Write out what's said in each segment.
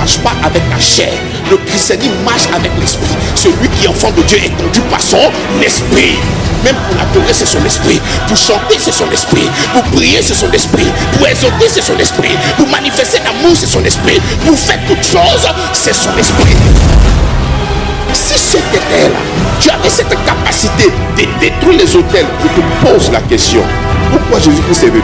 marche pas avec la chair. Le christianisme marche avec l'esprit. Celui qui est enfant de Dieu est conduit par son esprit. Même pour adorer, c'est son esprit. Pour chanter, c'est son esprit. Pour prier, c'est son esprit. Pour exhorter, c'est son esprit. Pour manifester l'amour, c'est son esprit. Pour faire toutes choses, c'est son esprit. Si c'était elle, tu avais cette capacité de détruire les autels, je te pose la question. Pourquoi Jésus-Christ est venu?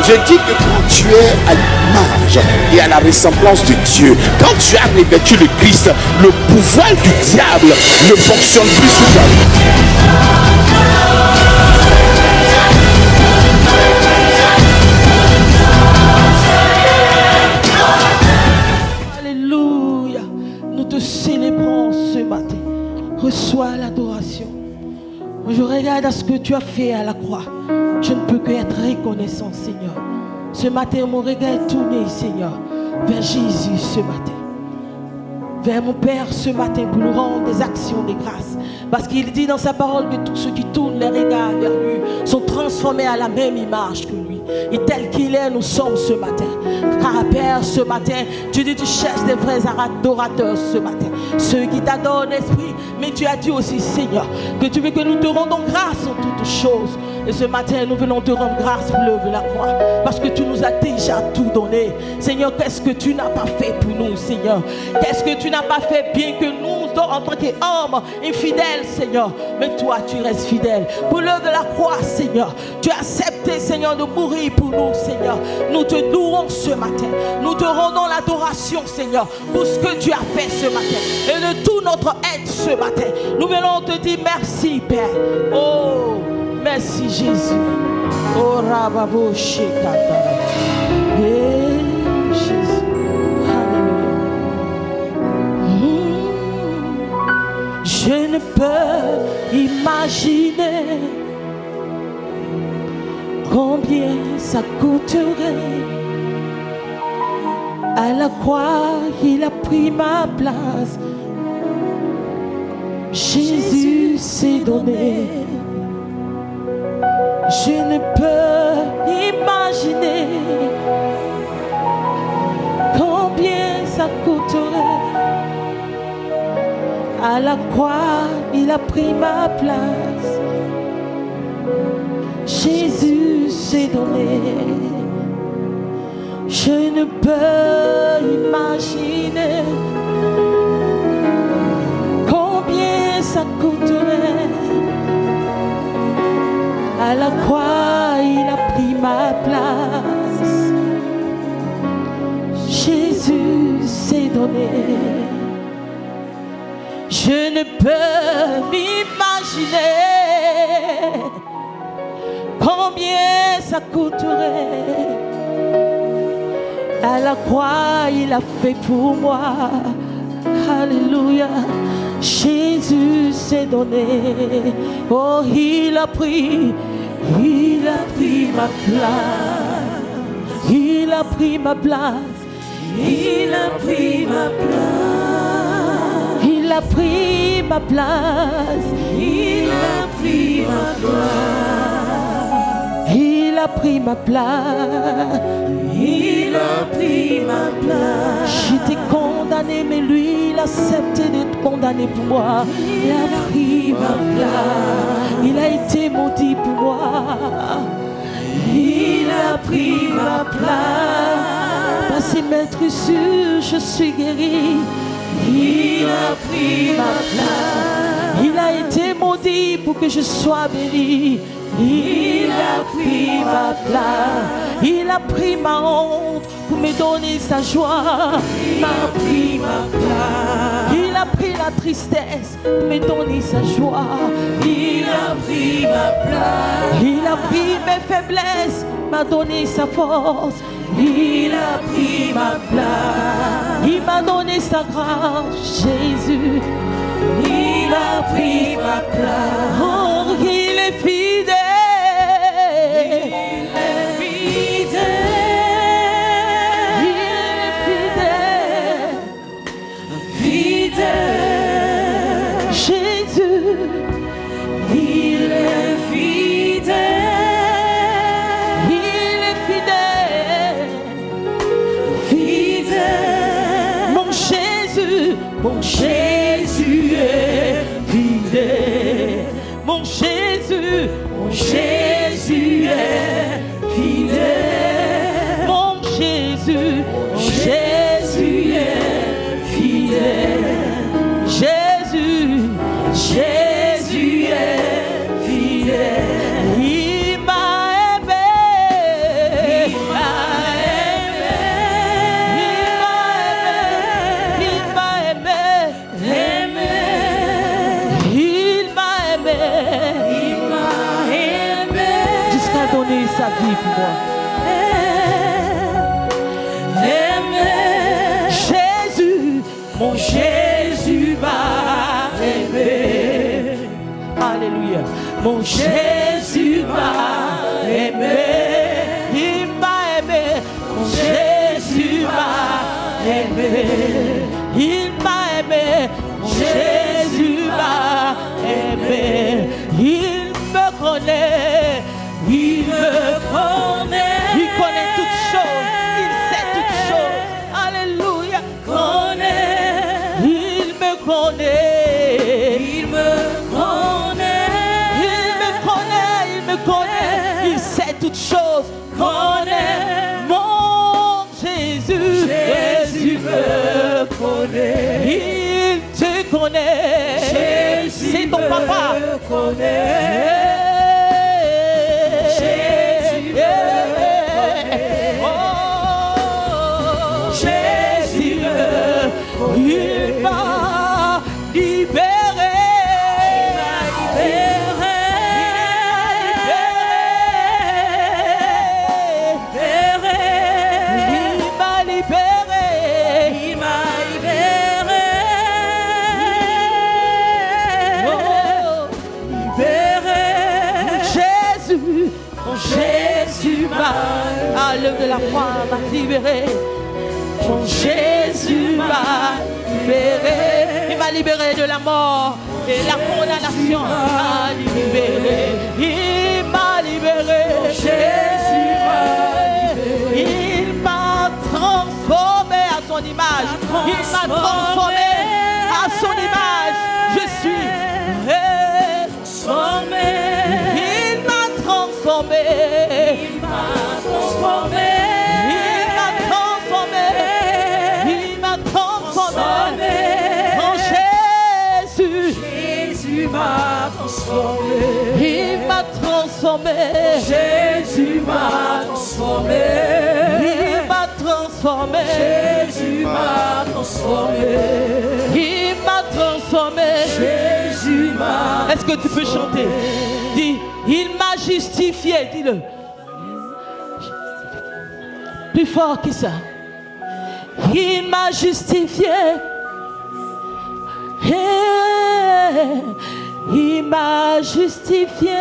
Je dis que quand tu es à l'image et à la ressemblance de Dieu, quand tu as revêtu le Christ, le pouvoir du diable ne fonctionne plus sur toi. Alléluia. Nous te célébrons ce matin. Reçois l'adoration. Je regarde à ce que tu as fait à la croix. Je ne peux que être reconnaissant, Seigneur. Ce matin, mon regard est tourné, Seigneur, vers Jésus ce matin. Vers mon Père ce matin pour nous rendre des actions de grâce. Parce qu'il dit dans sa parole que tous ceux qui tournent les regards vers lui sont transformés à la même image que lui. Et tel qu'il est, nous sommes ce matin. Car Père, ce matin, tu dis tu cherches des vrais adorateurs ce matin. Ceux qui t'adorent l'esprit. Mais tu as dit aussi, Seigneur, que tu veux que nous te rendons grâce en toutes choses. Et ce matin, nous venons te rendre grâce pour l'œuvre de la croix. Parce que tu nous as déjà tout donné. Seigneur, qu'est-ce que tu n'as pas fait pour nous, Seigneur? Qu'est-ce que tu n'as pas fait bien que nous, en tant qu'hommes infidèles, Seigneur? Mais toi, tu restes fidèle. Pour l'œuvre de la croix, Seigneur, tu as accepté, Seigneur, de mourir pour nous, Seigneur. Nous te louons ce matin. Nous te rendons l'adoration, Seigneur, pour ce que tu as fait ce matin. Et de tout notre aide ce matin. Nous venons te dire merci, Père. Oh, merci, Jésus. Oh, Rababo Shekatara. Jésus. Alléluia. Je ne peux imaginer combien ça coûterait. À la croix, il a pris ma place. Jésus s'est donné. Je ne peux imaginer combien ça coûterait. À la croix, il a pris ma place. Jésus s'est donné. Je ne peux imaginer combien ça coûterait. À la croix, il a pris ma place. Jésus s'est donné. Je ne peux m'imaginer combien ça coûterait. À la croix, il a fait pour moi. Alléluia. Jésus s'est donné. Oh, il a pris ma place. Il a pris ma place. Il a pris ma place. Il a pris ma place. Il a pris ma place. Il a pris ma place. Il a pris ma place. J'étais condamné, mais lui, il a accepté d'être condamné pour moi. Il a pris ma place. Il a été maudit pour moi. Il a pris ma place. Par ses maîtresses, je suis guéri. Il a pris ma place. Il a été maudit pour que je sois béni. Il a pris ma place. Il a pris ma honte pour me donner sa joie. Il a pris ma place. Il a pris la tristesse pour me donner sa joie. Il a pris ma place. Il a pris mes faiblesses, m'a donné sa force. Il a pris ma place. Il m'a donné sa grâce, Jésus. Il a pris ma place. Oh, il est fidèle. mon Jésus est fidèle. Mon Jésus est fidèle. Jésus est fidèle. Il m'a aimé. Il m'a aimé. Jusqu'à donner sa vie pour moi. Jésus, mon Jésus m'a aimé. Alléluia. Mon Jésus m'a aimé. Il m'a aimé. Mon Jésus m'a aimé. Il m'a aimé. Mon Jésus m'a aimé. Il me connaît. Il connaît toutes choses. Il sait toutes choses. Alléluia. Il me connaît. Il sait toutes choses. Mon Jésus me connaît. Il te connaît. C'est ton papa. Il m'a libéré. Jésus m'a, à l'œuvre de la croix, m'a libéré. Mon Jésus m'a libéré. Il m'a libéré de la mort et la condamnation. M'a libéré. Il m'a libéré. Jésus m'a libéré. Il m'a transformé à son image. Il m'a transformé à son image. Je suis transformé. Il m'a transformé. Mon Jésus m'a transformé. Il m'a transformé. Jésus m'a transformé. Il m'a transformé. Jésus m'a transformé. Il m'a transformé. Jésus m'a. Est-ce que tu peux chanter? Dis, il m'a justifié. Dis-le. Plus fort que ça. Il m'a justifié. Il m'a justifié.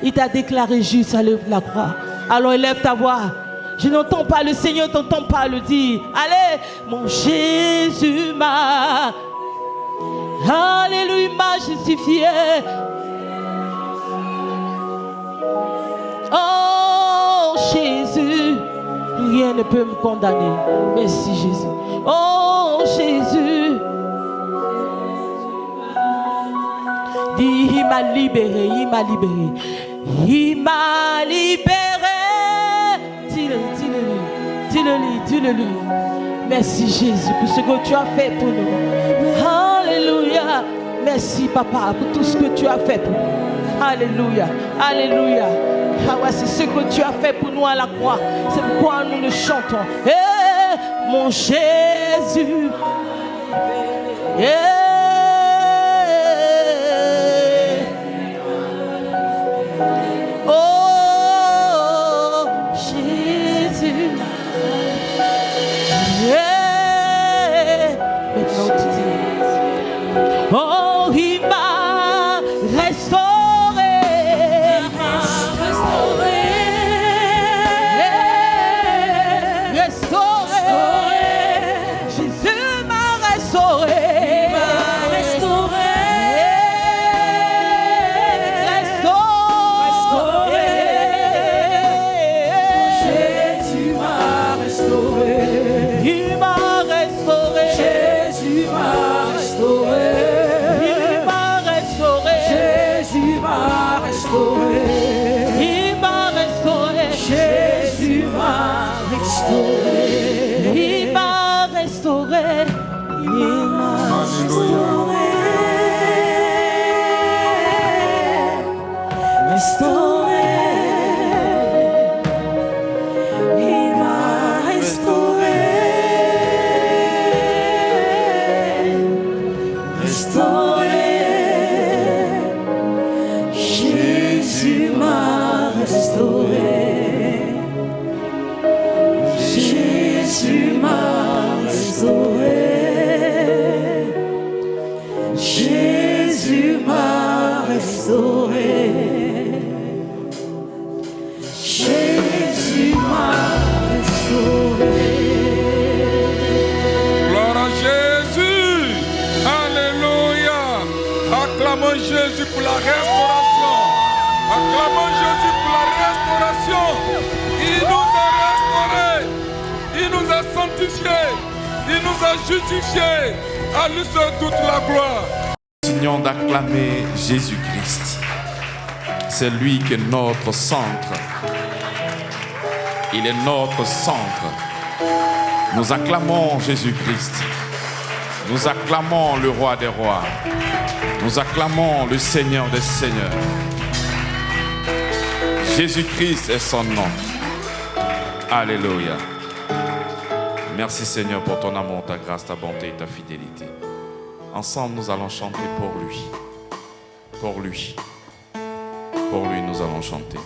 Il t'a déclaré juste à l'œuvre de la croix. Alors élève ta voix. Je n'entends pas le Seigneur, t'entends pas le dire. Allez, mon Jésus m'a. Alléluia, m'a justifié. Oh Jésus, rien ne peut me condamner. Merci Jésus. Oh Jésus. Dis, il m'a libéré, il m'a libéré. Il m'a libéré. Dis-le, dis-le, dis-le, dis-le. Merci Jésus pour ce que tu as fait pour nous. Alléluia. Merci Papa pour tout ce que tu as fait pour nous. Alléluia. Alléluia. Ah ouais, c'est ce que tu as fait pour nous à la croix. C'est pourquoi nous le chantons. Eh, mon Jésus. Yeah. Oh, Jésus. Yeah. Maintenant, tu dis. Oh, il m'a restauré. restauré. Il m'a restauré. Jésus m'a restauré. Il m'a restauré. Il m'a restauré. Restauré. Il m'a restauré. Restauré. Jésus m'a restauré. Jésus m'a restauré. Jésus m'a restauré. Jésus m'a restauré. Gloire à Jésus. Alléluia. Acclamons Jésus pour la restauration. Acclamons Jésus pour la restauration. Il nous a restaurés. Il nous a sanctifiés. Il nous a justifiés. À lui seul toute la gloire. Continuons d'acclamer Jésus-Christ. C'est lui qui est notre centre. Il est notre centre. Nous acclamons Jésus-Christ. Nous acclamons le roi des rois. Nous acclamons le Seigneur des seigneurs. Jésus-Christ est son nom. Alléluia. Merci Seigneur pour ton amour, ta grâce, ta bonté et ta fidélité. Ensemble, nous allons chanter pour lui. Pour lui. Pour lui, nous allons chanter.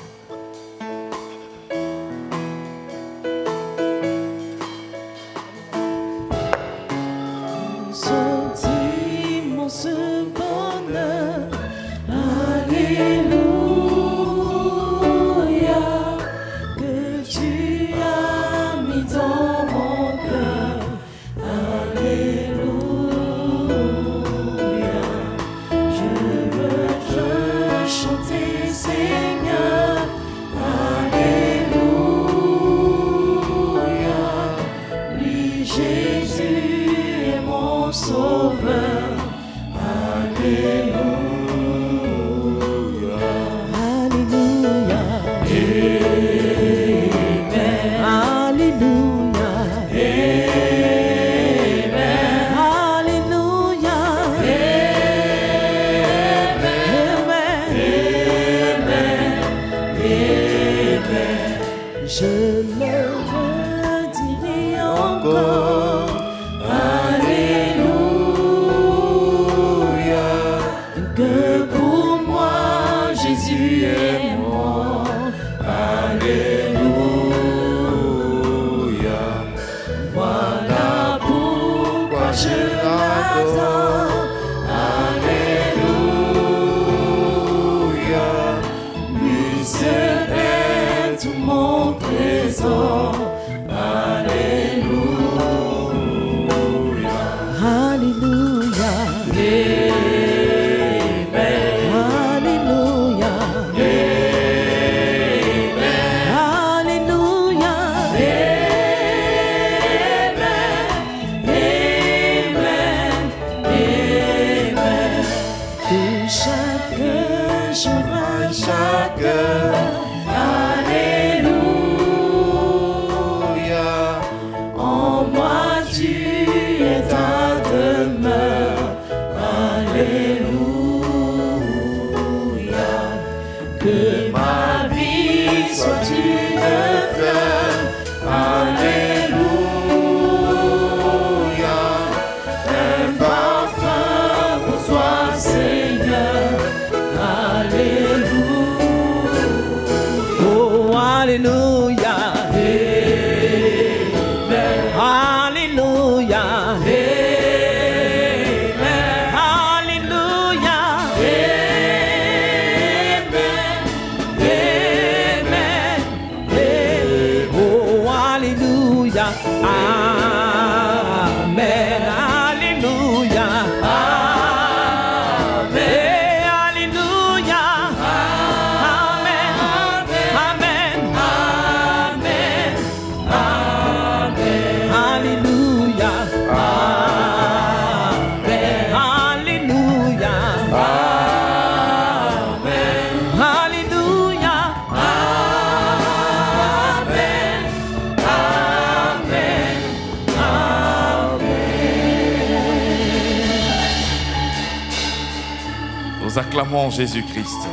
acclamons Jésus-Christ.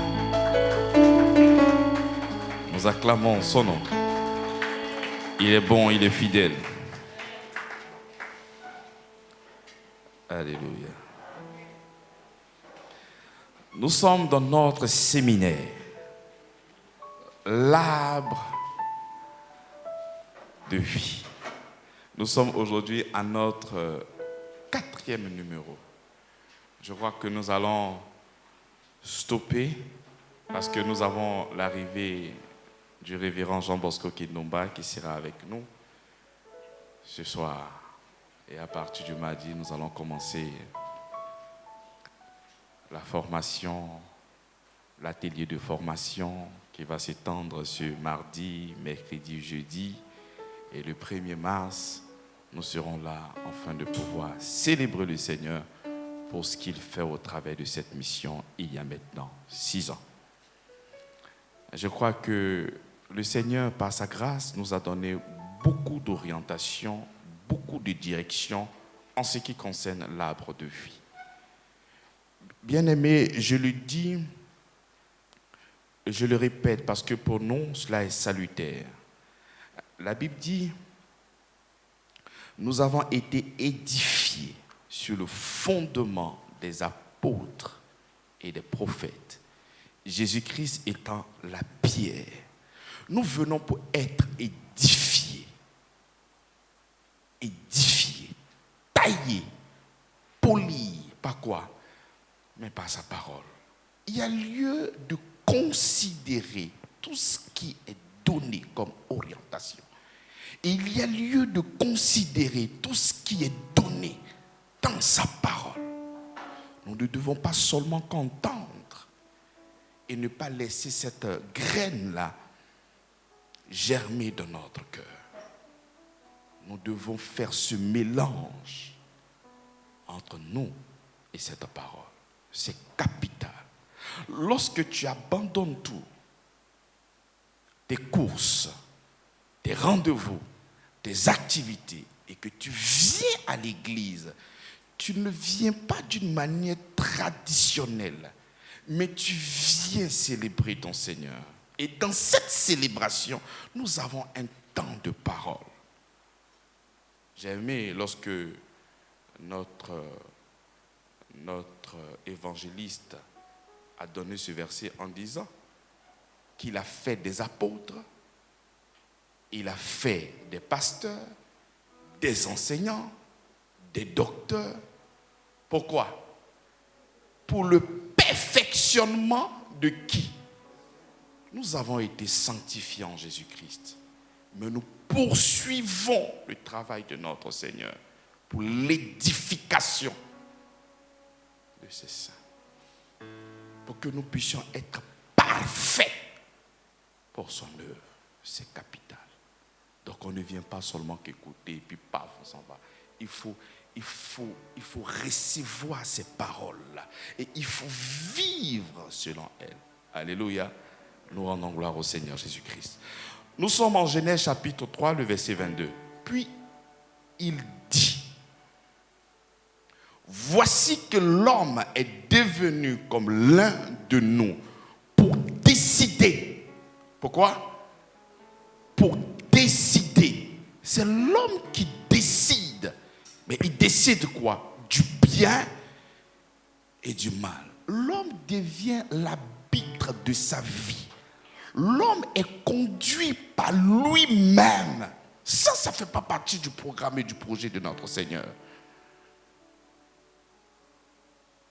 Nous acclamons son nom. Il est bon, il est fidèle. Alléluia. Nous sommes dans notre séminaire, l'arbre de vie. Nous sommes aujourd'hui à notre 4e numéro. Je crois que nous allons stopper parce que nous avons l'arrivée du révérend Jean Bosco Kidumba qui sera avec nous ce soir. Et à partir du mardi, nous allons commencer la formation, l'atelier de formation qui va s'étendre ce mardi, mercredi, jeudi. Et le 1er mars, nous serons là afin de pouvoir célébrer le Seigneur pour ce qu'il fait au travers de cette mission il y a maintenant 6 ans. Je crois que le Seigneur, par sa grâce, nous a donné beaucoup d'orientation, beaucoup de direction en ce qui concerne l'arbre de vie. Bien-aimés, je le dis, je le répète parce que pour nous, cela est salutaire. La Bible dit, nous avons été édifiés sur le fondement des apôtres et des prophètes, Jésus-Christ étant la pierre. Nous venons pour être édifiés, taillés, polis, par quoi? Mais par sa parole. Il y a lieu de considérer tout ce qui est donné comme orientation. Et il y a lieu de considérer tout ce qui est donné dans sa parole. Nous ne devons pas seulement qu'entendre et ne pas laisser cette graine-là germer dans notre cœur. Nous devons faire ce mélange entre nous et cette parole. C'est capital. Lorsque tu abandonnes tout, tes courses, tes rendez-vous, tes activités, et que tu viens à l'église, tu ne viens pas d'une manière traditionnelle, mais tu viens célébrer ton Seigneur. Et dans cette célébration, nous avons un temps de parole. J'ai aimé lorsque notre évangéliste a donné ce verset en disant qu'il a fait des apôtres, il a fait des pasteurs, des enseignants, des docteurs. Pourquoi? Pour le perfectionnement de qui? Nous avons été sanctifiés en Jésus-Christ, mais nous poursuivons le travail de notre Seigneur pour l'édification de ses saints, pour que nous puissions être parfaits pour son œuvre. C'est capital. Donc on ne vient pas seulement qu'écouter et puis paf, on s'en va. Il faut recevoir ces paroles-là et il faut vivre selon elles. Alléluia. Nous rendons gloire au Seigneur Jésus-Christ. Nous sommes en Genèse chapitre 3, le verset 22. Puis il dit: voici que l'homme est devenu comme l'un de nous pour décider. Pourquoi? Pour décider. C'est l'homme qui décide. Mais il décide quoi? Du bien et du mal. L'homme devient l'arbitre de sa vie. L'homme est conduit par lui-même. Ça ne fait pas partie du programme et du projet de notre Seigneur.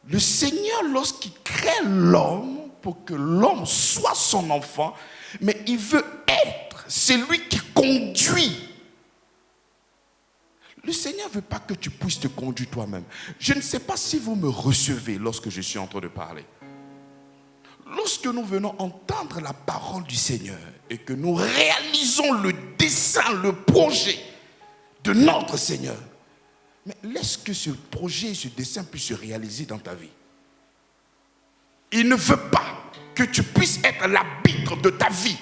Le Seigneur, lorsqu'il crée l'homme pour que l'homme soit son enfant, mais il veut être celui qui conduit. Le Seigneur ne veut pas que tu puisses te conduire toi-même. Je ne sais pas si vous me recevez lorsque je suis en train de parler. Lorsque nous venons entendre la parole du Seigneur et que nous réalisons le dessein, le projet de notre Seigneur, mais laisse que ce projet et ce dessein puissent se réaliser dans ta vie. Il ne veut pas que tu puisses être l'arbitre de ta vie.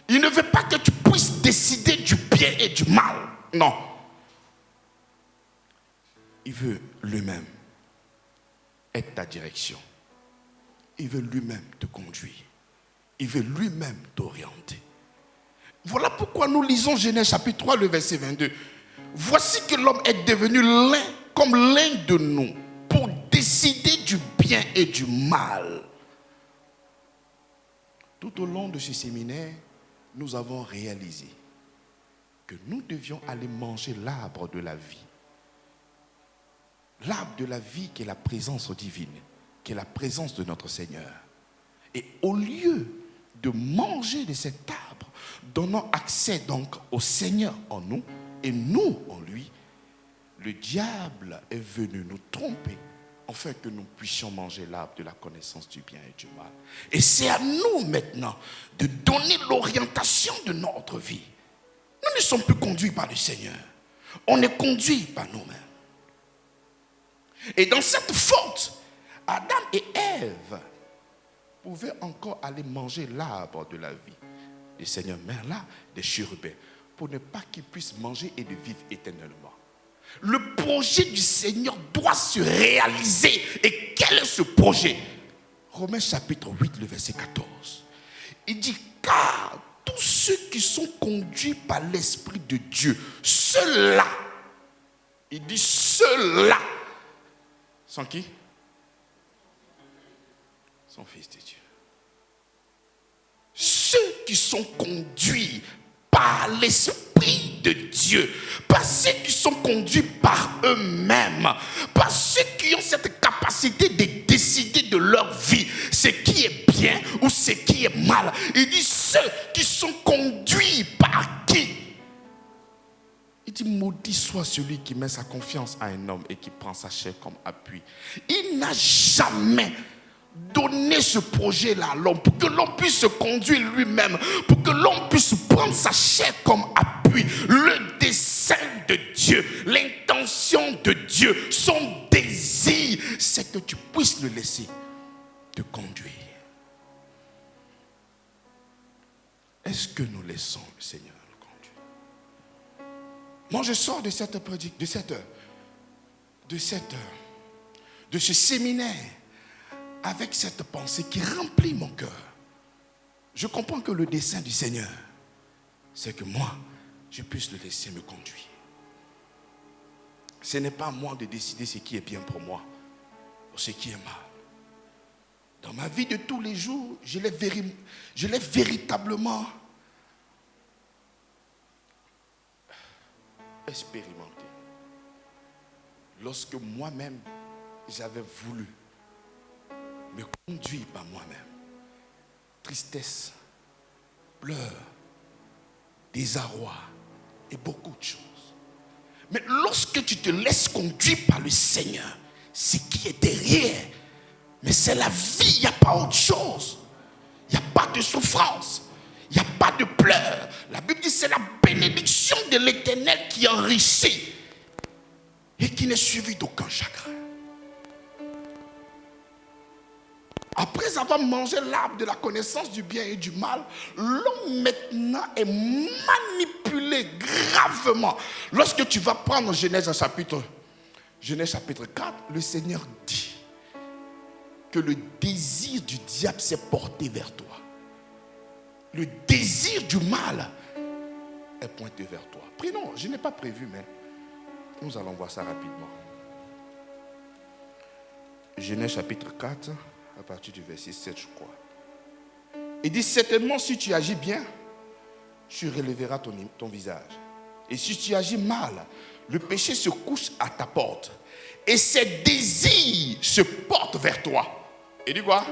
Il ne veut pas que tu puisses décider du bien et du mal. Non. Il veut lui-même être ta direction. il veut lui-même te conduire. Il veut lui-même t'orienter. Voilà pourquoi nous lisons Genèse chapitre 3, le verset 22. Voici que l'homme est devenu l'un comme l'un de nous pour décider du bien et du mal. Tout au long de ce séminaire, nous avons réalisé que nous devions aller manger l'arbre de la vie. L'arbre de la vie qui est la présence divine, qui est la présence de notre Seigneur. Et au lieu de manger de cet arbre, donnant accès donc au Seigneur en nous et nous en lui, le diable est venu nous tromper afin que nous puissions manger l'arbre de la connaissance du bien et du mal. Et c'est à nous maintenant de donner l'orientation de notre vie. Nous ne sommes plus conduits par le Seigneur. On est conduits par nous-mêmes. Et dans cette faute, Adam et Ève pouvaient encore aller manger l'arbre de la vie. Le Seigneur met là des chérubins pour ne pas qu'ils puissent manger et de vivre éternellement. Le projet du Seigneur doit se réaliser. Et quel est ce projet? Romains chapitre 8, le verset 14. Il dit, car tous ceux qui sont conduits par l'Esprit de Dieu, ceux-là, il dit ceux-là, sont qui? Sont fils de Dieu. Ceux qui sont conduits par l'Esprit de Dieu, pas ceux qui sont conduits par eux-mêmes, pas ceux qui ont cette capacité de décider de leur vie, ce qui est bien ou ce qui est mal. Il dit ceux qui sont conduits par qui? Il dit maudit soit celui qui met sa confiance à un homme et qui prend sa chair comme appui. Il n'a jamais donner ce projet-là à l'homme pour que l'homme puisse se conduire lui-même, pour que l'homme puisse prendre sa chair comme appui. Le dessein de Dieu, l'intention de Dieu, son désir, c'est que tu puisses le laisser te conduire. Est-ce que nous laissons le Seigneur nous conduire? Moi, je sors de cette prédication, de ce séminaire, avec cette pensée qui remplit mon cœur. Je comprends que le dessein du Seigneur, c'est que moi, je puisse le laisser me conduire. Ce n'est pas à moi de décider ce qui est bien pour moi ou ce qui est mal. Dans ma vie de tous les jours, je l'ai véritablement expérimenté. Lorsque moi-même, j'avais voulu me conduire par moi-même. Tristesse, pleurs, désarroi et beaucoup de choses. Mais lorsque tu te laisses conduire par le Seigneur, ce qui est derrière, mais c'est la vie, il n'y a pas autre chose. Il n'y a pas de souffrance, il n'y a pas de pleurs. La Bible dit que c'est la bénédiction de l'Éternel qui enrichit et qui n'est suivie d'aucun chagrin. Après avoir mangé l'arbre de la connaissance du bien et du mal, l'homme maintenant est manipulé gravement. Lorsque tu vas prendre Genèse chapitre 4, le Seigneur dit que le désir du diable s'est porté vers toi. Le désir du mal est pointé vers toi. Prenons, je n'ai pas prévu, mais nous allons voir ça rapidement. Genèse chapitre 4, à partir du verset 7, je crois. Il dit, certainement, si tu agis bien, tu relèveras ton visage. Et si tu agis mal, le péché se couche à ta porte. Et ses désirs se portent vers toi. Il dit quoi?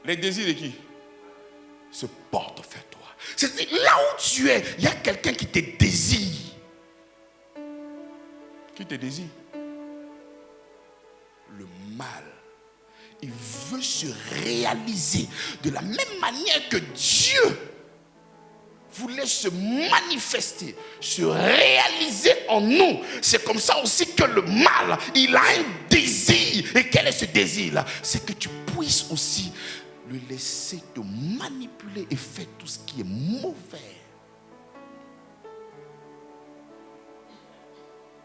Les désirs de qui? Se portent vers toi. C'est là où tu es, il y a quelqu'un qui te désire. Qui te désire? Le mal. Il veut se réaliser de la même manière que Dieu voulait se manifester, se réaliser en nous. C'est comme ça aussi que le mal, il a un désir. Et quel est ce désir-là? C'est que tu puisses aussi le laisser te manipuler et faire tout ce qui est mauvais.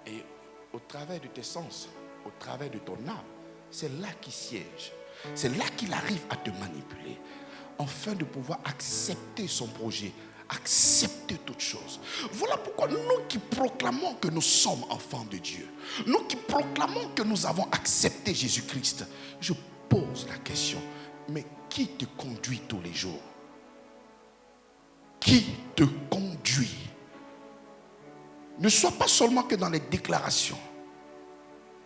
Et au travers de tes sens, au travers de ton âme, c'est là qu'il siège. C'est là qu'il arrive à te manipuler, afin de pouvoir accepter son projet, accepter toutes choses. Voilà pourquoi nous qui proclamons que nous sommes enfants de Dieu, nous qui proclamons que nous avons accepté Jésus-Christ, je pose la question, mais qui te conduit tous les jours? Qui te conduit? Ne sois pas seulement que dans les déclarations.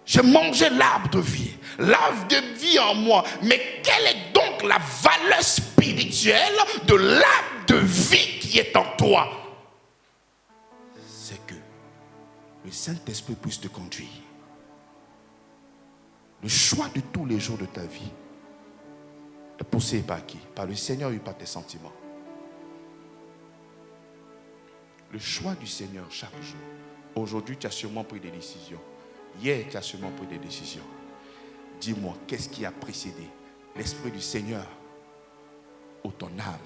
J'ai mangé l'arbre de vie en moi. Mais quelle est donc la valeur spirituelle de l'arbre de vie qui est en toi? C'est que le Saint-Esprit puisse te conduire. Le choix de tous les jours de ta vie est poussé par qui? Par le Seigneur ou par tes sentiments? Le choix du Seigneur chaque jour. Aujourd'hui, tu as sûrement pris des décisions. Hier, tu as sûrement pris des décisions. Dis-moi, qu'est-ce qui a précédé? L'Esprit du Seigneur ou ton âme?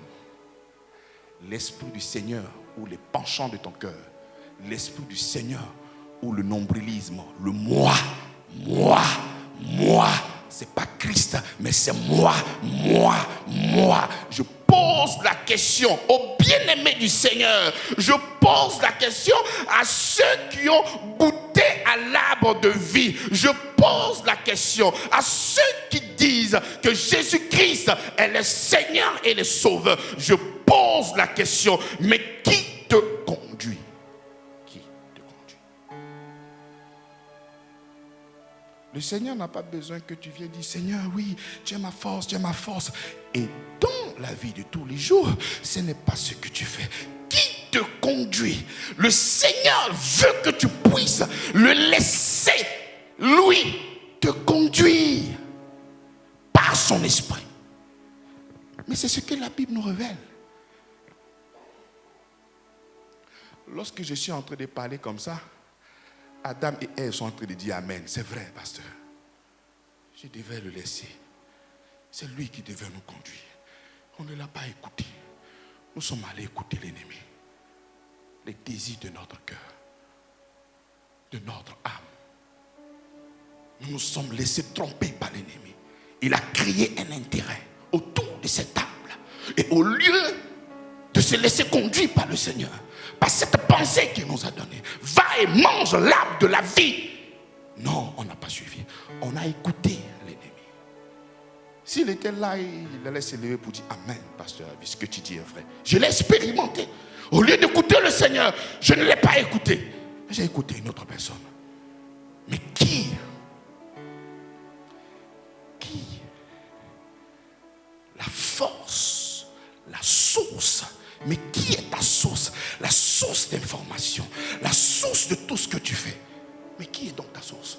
L'Esprit du Seigneur ou les penchants de ton cœur? L'Esprit du Seigneur ou le nombrilisme? Le moi. C'est pas Christ, mais c'est moi. Je pose la question aux bien-aimés du Seigneur. Je pose la question à ceux qui ont goûté à l'arbre de vie. Je pose la question à ceux qui disent que Jésus-Christ est le Seigneur et le Sauveur. Je pose la question, mais qui te conduit? Qui te conduit? Le Seigneur n'a pas besoin que tu viennes dire, Seigneur, oui, tu es ma force, tu es ma force. Et dans la vie de tous les jours, ce n'est pas ce que tu fais. Qui te conduit? Le Seigneur veut que tu puisses le laisser, lui, te conduire par son esprit. Mais c'est ce que la Bible nous révèle. Lorsque je suis en train de parler comme ça, Adam et Ève sont en train de dire Amen. C'est vrai, pasteur. Je devais le laisser. C'est lui qui devait nous conduire. On ne l'a pas écouté. Nous sommes allés écouter l'ennemi. Les désirs de notre cœur, de notre âme. Nous nous sommes laissés tromper par l'ennemi. Il a créé un intérêt autour de cette table. Et au lieu de se laisser conduire par le Seigneur, par cette pensée qu'il nous a donnée, va et mange l'arbre de la vie. Non, on n'a pas suivi. On a écouté l'ennemi. S'il était là, il allait se lever pour dire Amen, pasteur, ce que tu dis est vrai. Je l'ai expérimenté. Au lieu d'écouter le Seigneur, je ne l'ai pas écouté. J'ai écouté une autre personne. Mais qui? La force, la source. Mais qui est ta source? La source d'information, la source de tout ce que tu fais. Mais qui est donc ta source?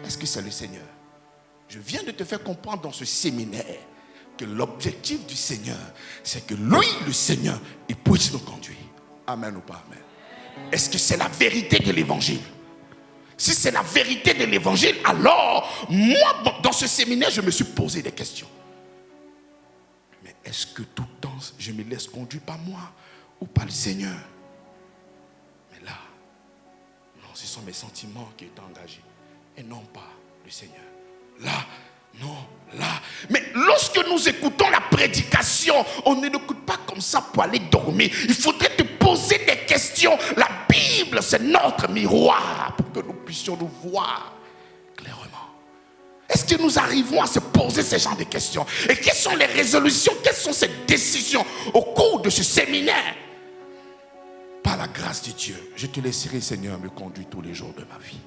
Est-ce que c'est le Seigneur? Je viens de te faire comprendre dans ce séminaire que l'objectif du Seigneur, c'est que lui, le Seigneur, il puisse nous conduire. Amen ou pas amen? Est-ce que c'est la vérité de l'évangile? Si c'est la vérité de l'évangile, alors, moi, dans ce séminaire, je me suis posé des questions. Mais est-ce que tout le temps, je me laisse conduire par moi ou par le Seigneur? Mais là, non, ce sont mes sentiments qui sont engagés et non pas le Seigneur. Là, non, là. Mais lorsque nous écoutons la prédication, on ne l'écoute pas comme ça pour aller dormir. Il faudrait te poser des questions. La Bible, c'est notre miroir pour que nous puissions nous voir clairement. Est-ce que nous arrivons à se poser ce genre de questions? Et quelles sont les résolutions, quelles sont ces décisions au cours de ce séminaire? Par la grâce de Dieu, je te laisserai, Seigneur, me conduire tous les jours de ma vie.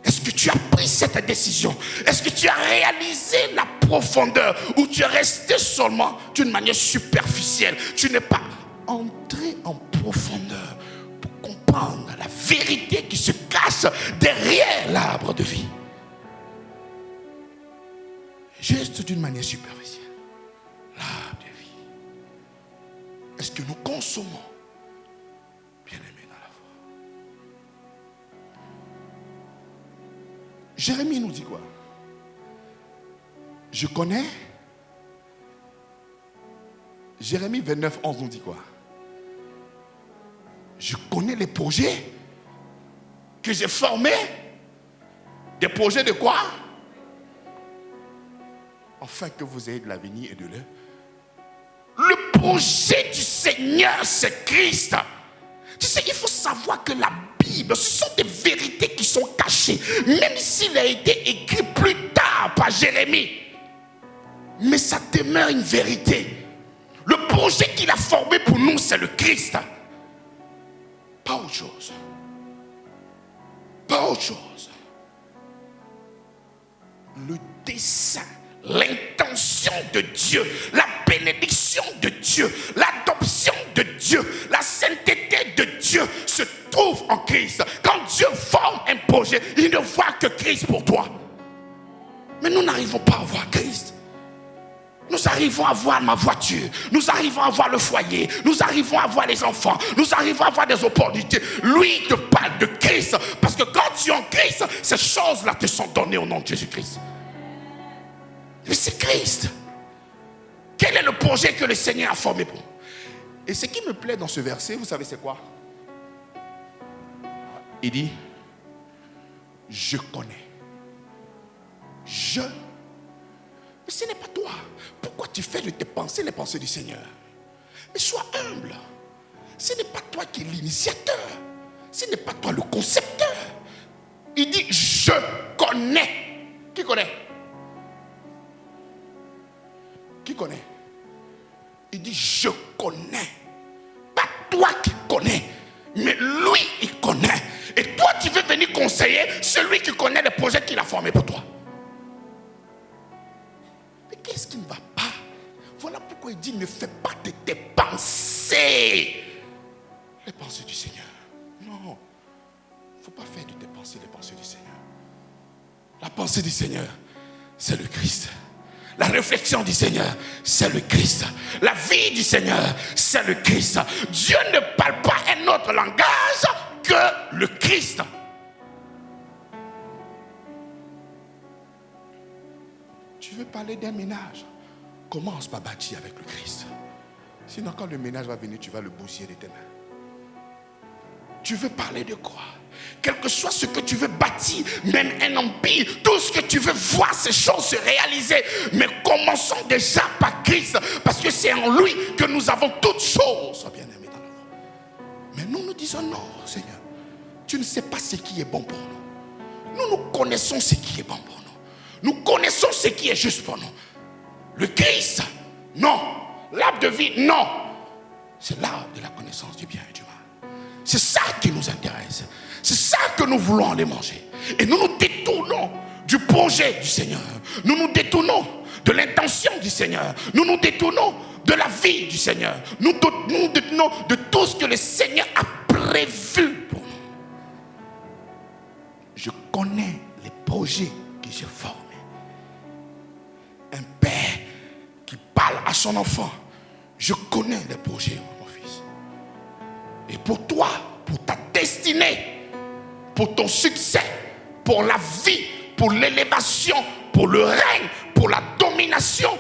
Est-ce que tu as pris cette décision? Est-ce que tu as réalisé la profondeur ou tu es resté seulement d'une manière superficielle? Tu n'es pas entré en profondeur pour comprendre la vérité qui se cache derrière l'arbre de vie. Juste d'une manière superficielle. L'arbre de vie. Est-ce que nous consommons, bien-aimés, dans la foi? Jérémie nous dit quoi? Je connais. Jérémie 29, 11 nous dit quoi? Je connais les projets que j'ai formés. Des projets de quoi? afin que vous ayez de l'avenir et de l'heure. Le projet du Seigneur, c'est Christ. Tu sais, il faut savoir que la Bible, ce sont des vérités qui sont cachées, même s'il a été écrit plus tard par Jérémie. Mais ça demeure une vérité. Le projet qu'il a formé pour nous, c'est le Christ. Pas autre chose. Pas autre chose. Le dessein, l'intention de Dieu, la bénédiction de Dieu, l'adoption de Dieu, la sainteté de Dieu se trouve en Christ. Quand Dieu forme un projet, il ne voit que Christ pour toi. Mais nous n'arrivons pas à voir Christ. Nous arrivons à voir ma voiture, nous arrivons à voir le foyer, nous arrivons à voir les enfants, nous arrivons à voir des opportunités. Lui te parle de Christ, parce que quand tu es en Christ, ces choses-là te sont données au nom de Jésus-Christ. Mais c'est Christ. Quel est le projet que le Seigneur a formé pour nous? Et ce qui me plaît dans ce verset, vous savez c'est quoi? Il dit, je connais. Mais ce n'est pas toi. Pourquoi tu fais de tes pensées les pensées du Seigneur? Mais sois humble. Ce n'est pas toi qui es l'initiateur. Ce n'est pas toi le concepteur. Il dit, je connais. Qui connaît? Qui connaît? Il dit, je connais. Pas toi qui connais, mais lui, il connaît. Et toi, tu veux venir conseiller celui qui connaît le projet qu'il a formé pour toi. Mais qu'est-ce qui ne va pas? Voilà pourquoi il dit, ne fais pas de tes pensées les pensées du Seigneur. Non, il ne faut pas faire de tes pensées les pensées du Seigneur. La pensée du Seigneur, c'est le Christ. La réflexion du Seigneur, c'est le Christ. La vie du Seigneur, c'est le Christ. Dieu ne parle pas un autre langage que le Christ. Tu veux parler d'un ménage? Commence par bâtir avec le Christ. Sinon, quand le ménage va venir, tu vas le bousiller de tes mains. Tu veux parler de quoi? Quel que soit ce que tu veux bâtir, même un empire, tout ce que tu veux voir ces choses se réaliser. Mais commençons déjà par Christ, parce que c'est en lui que nous avons toutes choses, bien-aimés dans nous. Mais nous disons non, Seigneur. Tu ne sais pas ce qui est bon pour nous. Nous connaissons ce qui est bon pour nous. Nous connaissons ce qui est juste pour nous. Le Christ, non. L'arbre de vie, non. C'est l'arbre de la connaissance du bien et du mal. C'est ça qui nous intéresse. C'est ça que nous voulons aller manger. Et nous nous détournons du projet du Seigneur. Nous nous détournons de l'intention du Seigneur. Nous nous détournons de la vie du Seigneur. Nous nous détournons de tout ce que le Seigneur a prévu pour nous. Je connais les projets que j'ai formés. Un père qui parle à son enfant. Je connais les projets, mon fils. Et pour toi, pour ta destinée, pour ton succès, pour la vie, pour l'élévation, pour le règne, pour la domination,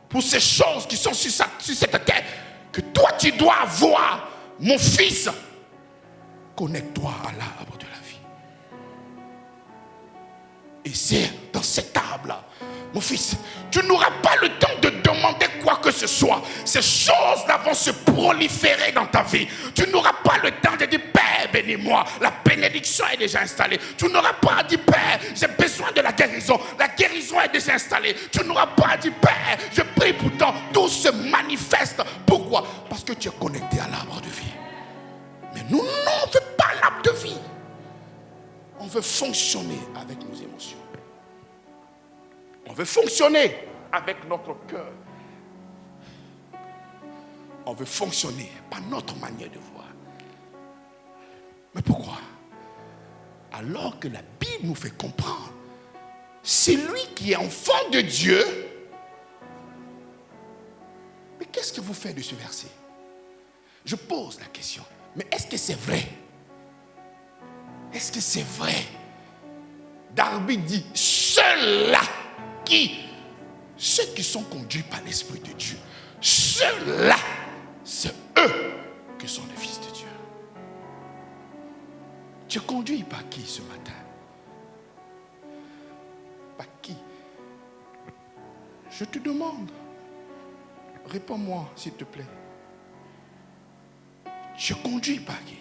pour ces choses qui sont sur cette terre, que toi tu dois avoir, mon fils, connecte-toi à l'arbre de la vie. Et c'est dans cet arbre-là, mon fils, tu n'auras pas le temps de demander quoi que ce soit. Ces choses-là vont se proliférer dans ta vie. Tu n'auras pas le temps de dire, Père, bénis-moi. La bénédiction est déjà installée. Tu n'auras pas à dire, Père, j'ai besoin de la guérison. La guérison est déjà installée. Tu n'auras pas à dire, Père, je prie pourtant. Tout se manifeste. Pourquoi? Parce que tu es connecté à l'arbre de vie. Mais nous, non, on ne veut pas l'arbre de vie. On veut fonctionner avec nos émotions. On veut fonctionner avec notre cœur. On veut fonctionner par notre manière de voir. Mais pourquoi? Alors que la Bible nous fait comprendre, c'est lui qui est enfant de Dieu. Mais qu'est-ce que vous faites de ce verset? Je pose la question. Mais est-ce que c'est vrai? Est-ce que c'est vrai? Darby dit, ceux-là ceux qui sont conduits par l'Esprit de Dieu, ceux-là, c'est eux qui sont les fils de Dieu. Tu es conduit par qui ce matin? Par qui? Je te demande, réponds-moi s'il te plaît. Je conduis par qui?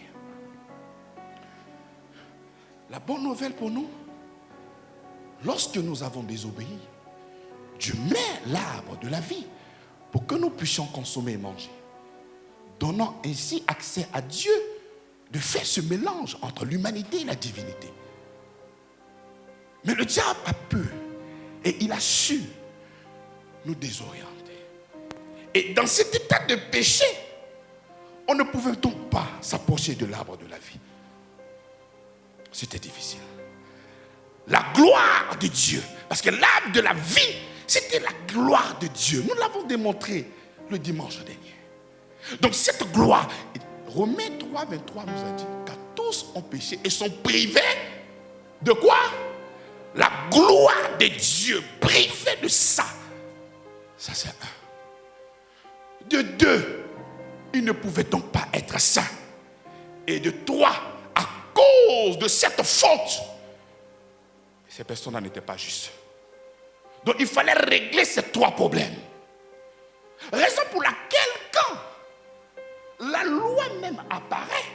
La bonne nouvelle pour nous, lorsque nous avons désobéi, Dieu met l'arbre de la vie pour que nous puissions consommer et manger, donnant ainsi accès à Dieu de faire ce mélange entre l'humanité et la divinité. Mais le diable a pu et il a su nous désorienter. Et dans cet état de péché, on ne pouvait donc pas s'approcher de l'arbre de la vie. C'était difficile. La gloire de Dieu, parce que l'arbre de la vie, c'était la gloire de Dieu. Nous l'avons démontré le dimanche dernier. Donc cette gloire, Romains 3, 23 nous a dit, car tous ont péché et sont privés de quoi? La gloire de Dieu, privés de ça. Ça c'est un. De deux, ils ne pouvaient donc pas être saints. Et de trois, à cause de cette faute, ces personnes n'étaient pas justes. Donc il fallait régler ces trois problèmes. Raison pour laquelle quand la loi même apparaît,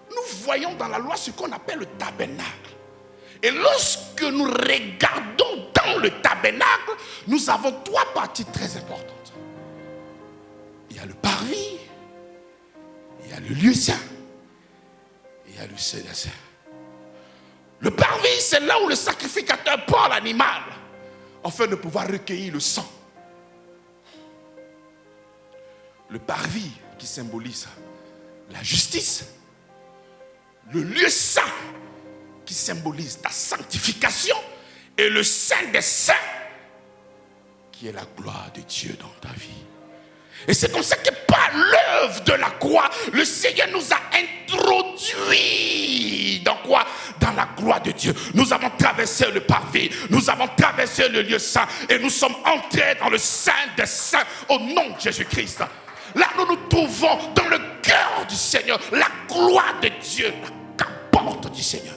nous voyons dans la loi ce qu'on appelle le tabernacle. Et lorsque nous regardons dans le tabernacle, nous avons trois parties très importantes. Il y a le parvis, il y a le lieu saint, il y a le Saint des Saints. Le parvis, c'est là où le sacrificateur prend l'animal afin de pouvoir recueillir le sang. Le parvis qui symbolise la justice. Le lieu saint qui symbolise ta sanctification. Et le Saint des Saints qui est la gloire de Dieu dans ta vie. Et c'est comme ça que par l'œuvre de la croix, le Seigneur nous a introduits dans quoi? Dans la gloire de Dieu. Nous avons traversé le parvis, nous avons traversé le lieu saint et nous sommes entrés dans le Saint des Saints au nom de Jésus-Christ. Là, nous nous trouvons dans le cœur du Seigneur, la gloire de Dieu, la capote du Seigneur.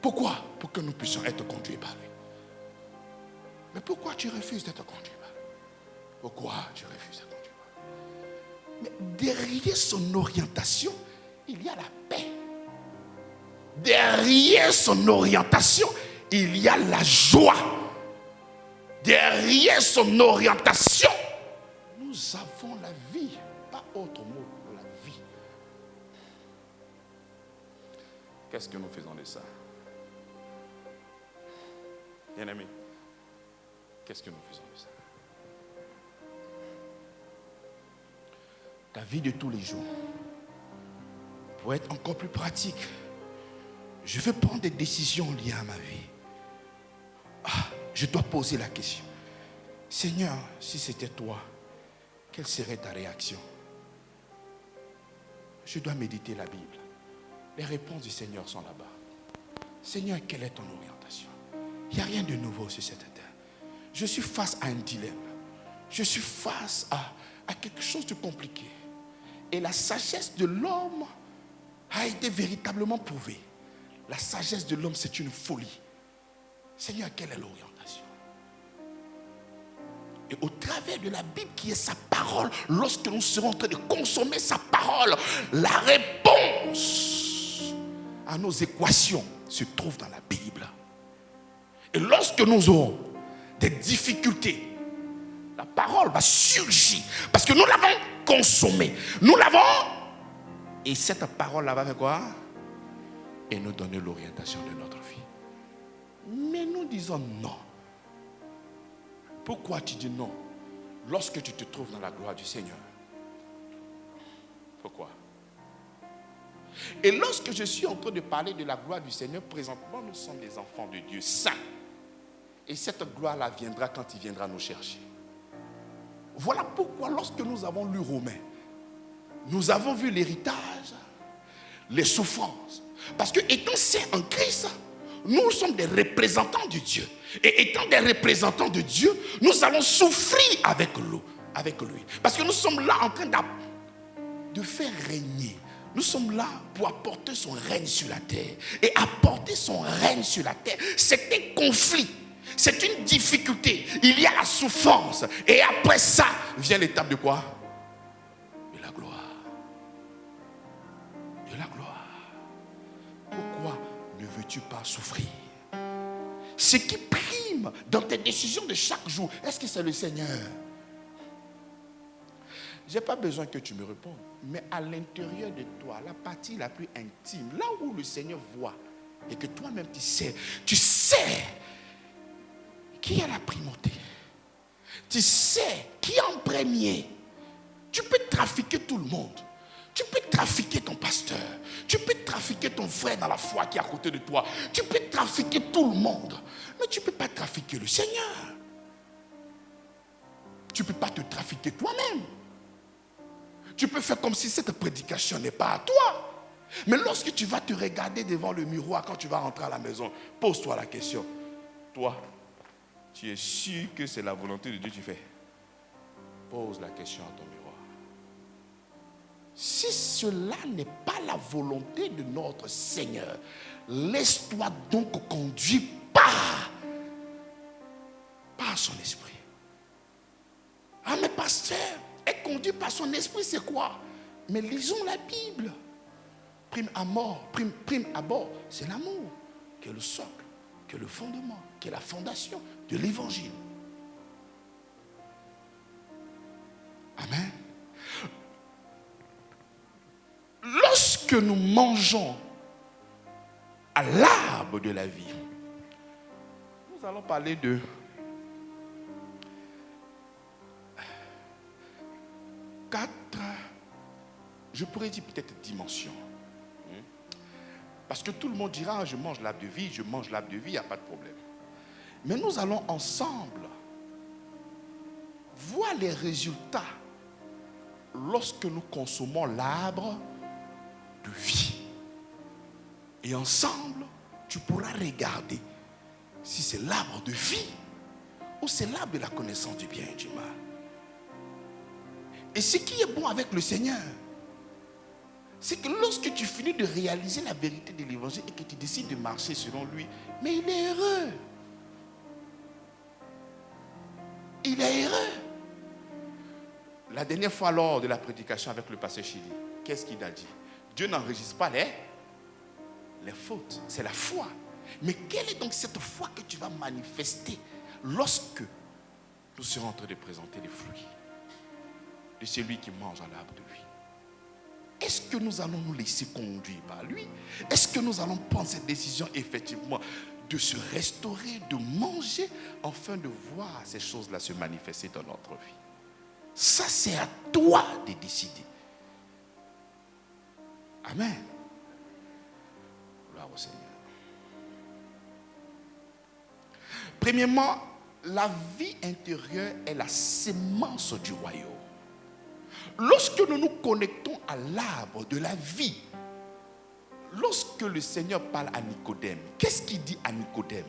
Pourquoi? Pour que nous puissions être conduits par lui. Mais pourquoi tu refuses d'être conduit par lui? Pourquoi tu refuses d'être conduit par lui? Mais derrière son orientation, il y a la paix. Derrière son orientation, il y a la joie. Derrière son orientation, nous avons la vie. Pas autre mot, la vie. Qu'est-ce que nous faisons de ça? Bien-aimés, qu'est-ce que nous faisons de ça? Ta vie de tous les jours, pour être encore plus pratique, je veux prendre des décisions liées à ma vie. Je dois poser la question. Seigneur, si c'était toi, quelle serait ta réaction? Je dois méditer la Bible. Les réponses du Seigneur sont là-bas. Seigneur, quelle est ton orientation? Il n'y a rien de nouveau sur cette terre. Je suis face à un dilemme. Je suis face à quelque chose de compliqué. Et la sagesse de l'homme a été véritablement prouvée. La sagesse de l'homme, c'est une folie. Seigneur, quelle est l'orientation? Et au travers de la Bible qui est sa parole, lorsque nous serons en train de consommer sa parole, la réponse à nos équations se trouve dans la Bible. Et lorsque nous aurons des difficultés, la parole va surgir. Parce que nous l'avons consommée. Nous l'avons. Et cette parole-là va faire quoi? Et nous donner l'orientation de notre vie. Mais nous disons non. Pourquoi tu dis non lorsque tu te trouves dans la gloire du Seigneur? Pourquoi? Et lorsque je suis en train de parler de la gloire du Seigneur, présentement, nous sommes des enfants de Dieu saints. Et cette gloire-là viendra quand il viendra nous chercher. Voilà pourquoi lorsque nous avons lu Romains, nous avons vu l'héritage, les souffrances. Parce que étant saints en Christ, nous sommes des représentants de Dieu. Et étant des représentants de Dieu, nous allons souffrir avec lui. Parce que nous sommes là en train de faire régner. Nous sommes là pour apporter son règne sur la terre. Et apporter son règne sur la terre, c'est un conflit. C'est une difficulté. Il y a la souffrance. Et après ça, vient l'étape de quoi? De la gloire. De la gloire. Pourquoi ne veux-tu pas souffrir? Ce qui prime dans tes décisions de chaque jour, est-ce que c'est le Seigneur? Je n'ai pas besoin que tu me répondes. Mais à l'intérieur de toi, la partie la plus intime, là où le Seigneur voit, et que toi-même tu sais qui a la primauté. Tu sais qui est en premier. Tu peux trafiquer tout le monde. Tu peux trafiquer ton pasteur. Tu peux trafiquer ton frère dans la foi qui est à côté de toi. Tu peux trafiquer tout le monde. Mais tu ne peux pas trafiquer le Seigneur. Tu ne peux pas te trafiquer toi-même. Tu peux faire comme si cette prédication n'est pas à toi. Mais lorsque tu vas te regarder devant le miroir, quand tu vas rentrer à la maison, pose-toi la question. Toi, tu es sûr que c'est la volonté de Dieu que tu fais? Pose la question à ton miroir. Si cela n'est pas la volonté de notre Seigneur, laisse-toi donc conduire par son esprit. Ah mais pasteur, être conduit par son esprit, c'est quoi? Mais lisons la Bible. Prime abord, c'est l'amour qui est le socle, qui est le fondement, qui est la fondation de l'évangile. Amen. Lorsque nous mangeons à l'arbre de la vie, nous allons parler de quatre, je pourrais dire peut-être dimensions. Parce que tout le monde dira, je mange l'arbre de vie, il n'y a pas de problème. Mais nous allons ensemble voir les résultats lorsque nous consommons l'arbre de vie. Et ensemble, tu pourras regarder si c'est l'arbre de vie ou c'est l'arbre de la connaissance du bien et du mal. Et ce qui est bon avec le Seigneur, c'est que lorsque tu finis de réaliser la vérité de l'évangile et que tu décides de marcher selon lui, mais il est heureux. Il est heureux. La dernière fois lors de la prédication avec le pasteur Chili, qu'est-ce qu'il a dit? Dieu n'enregistre pas les fautes, c'est la foi. Mais quelle est donc cette foi que tu vas manifester lorsque nous serons en train de présenter les fruits de celui qui mange à l'arbre de vie? Est-ce que nous allons nous laisser conduire par lui? Est-ce que nous allons prendre cette décision effectivement de se restaurer, de manger, afin de voir ces choses-là se manifester dans notre vie? Ça, c'est à toi de décider. Amen. Gloire au Seigneur. Premièrement, la vie intérieure est la sémence du royaume. Lorsque nous nous connectons à l'arbre de la vie, lorsque le Seigneur parle à Nicodème, qu'est-ce qu'il dit à Nicodème?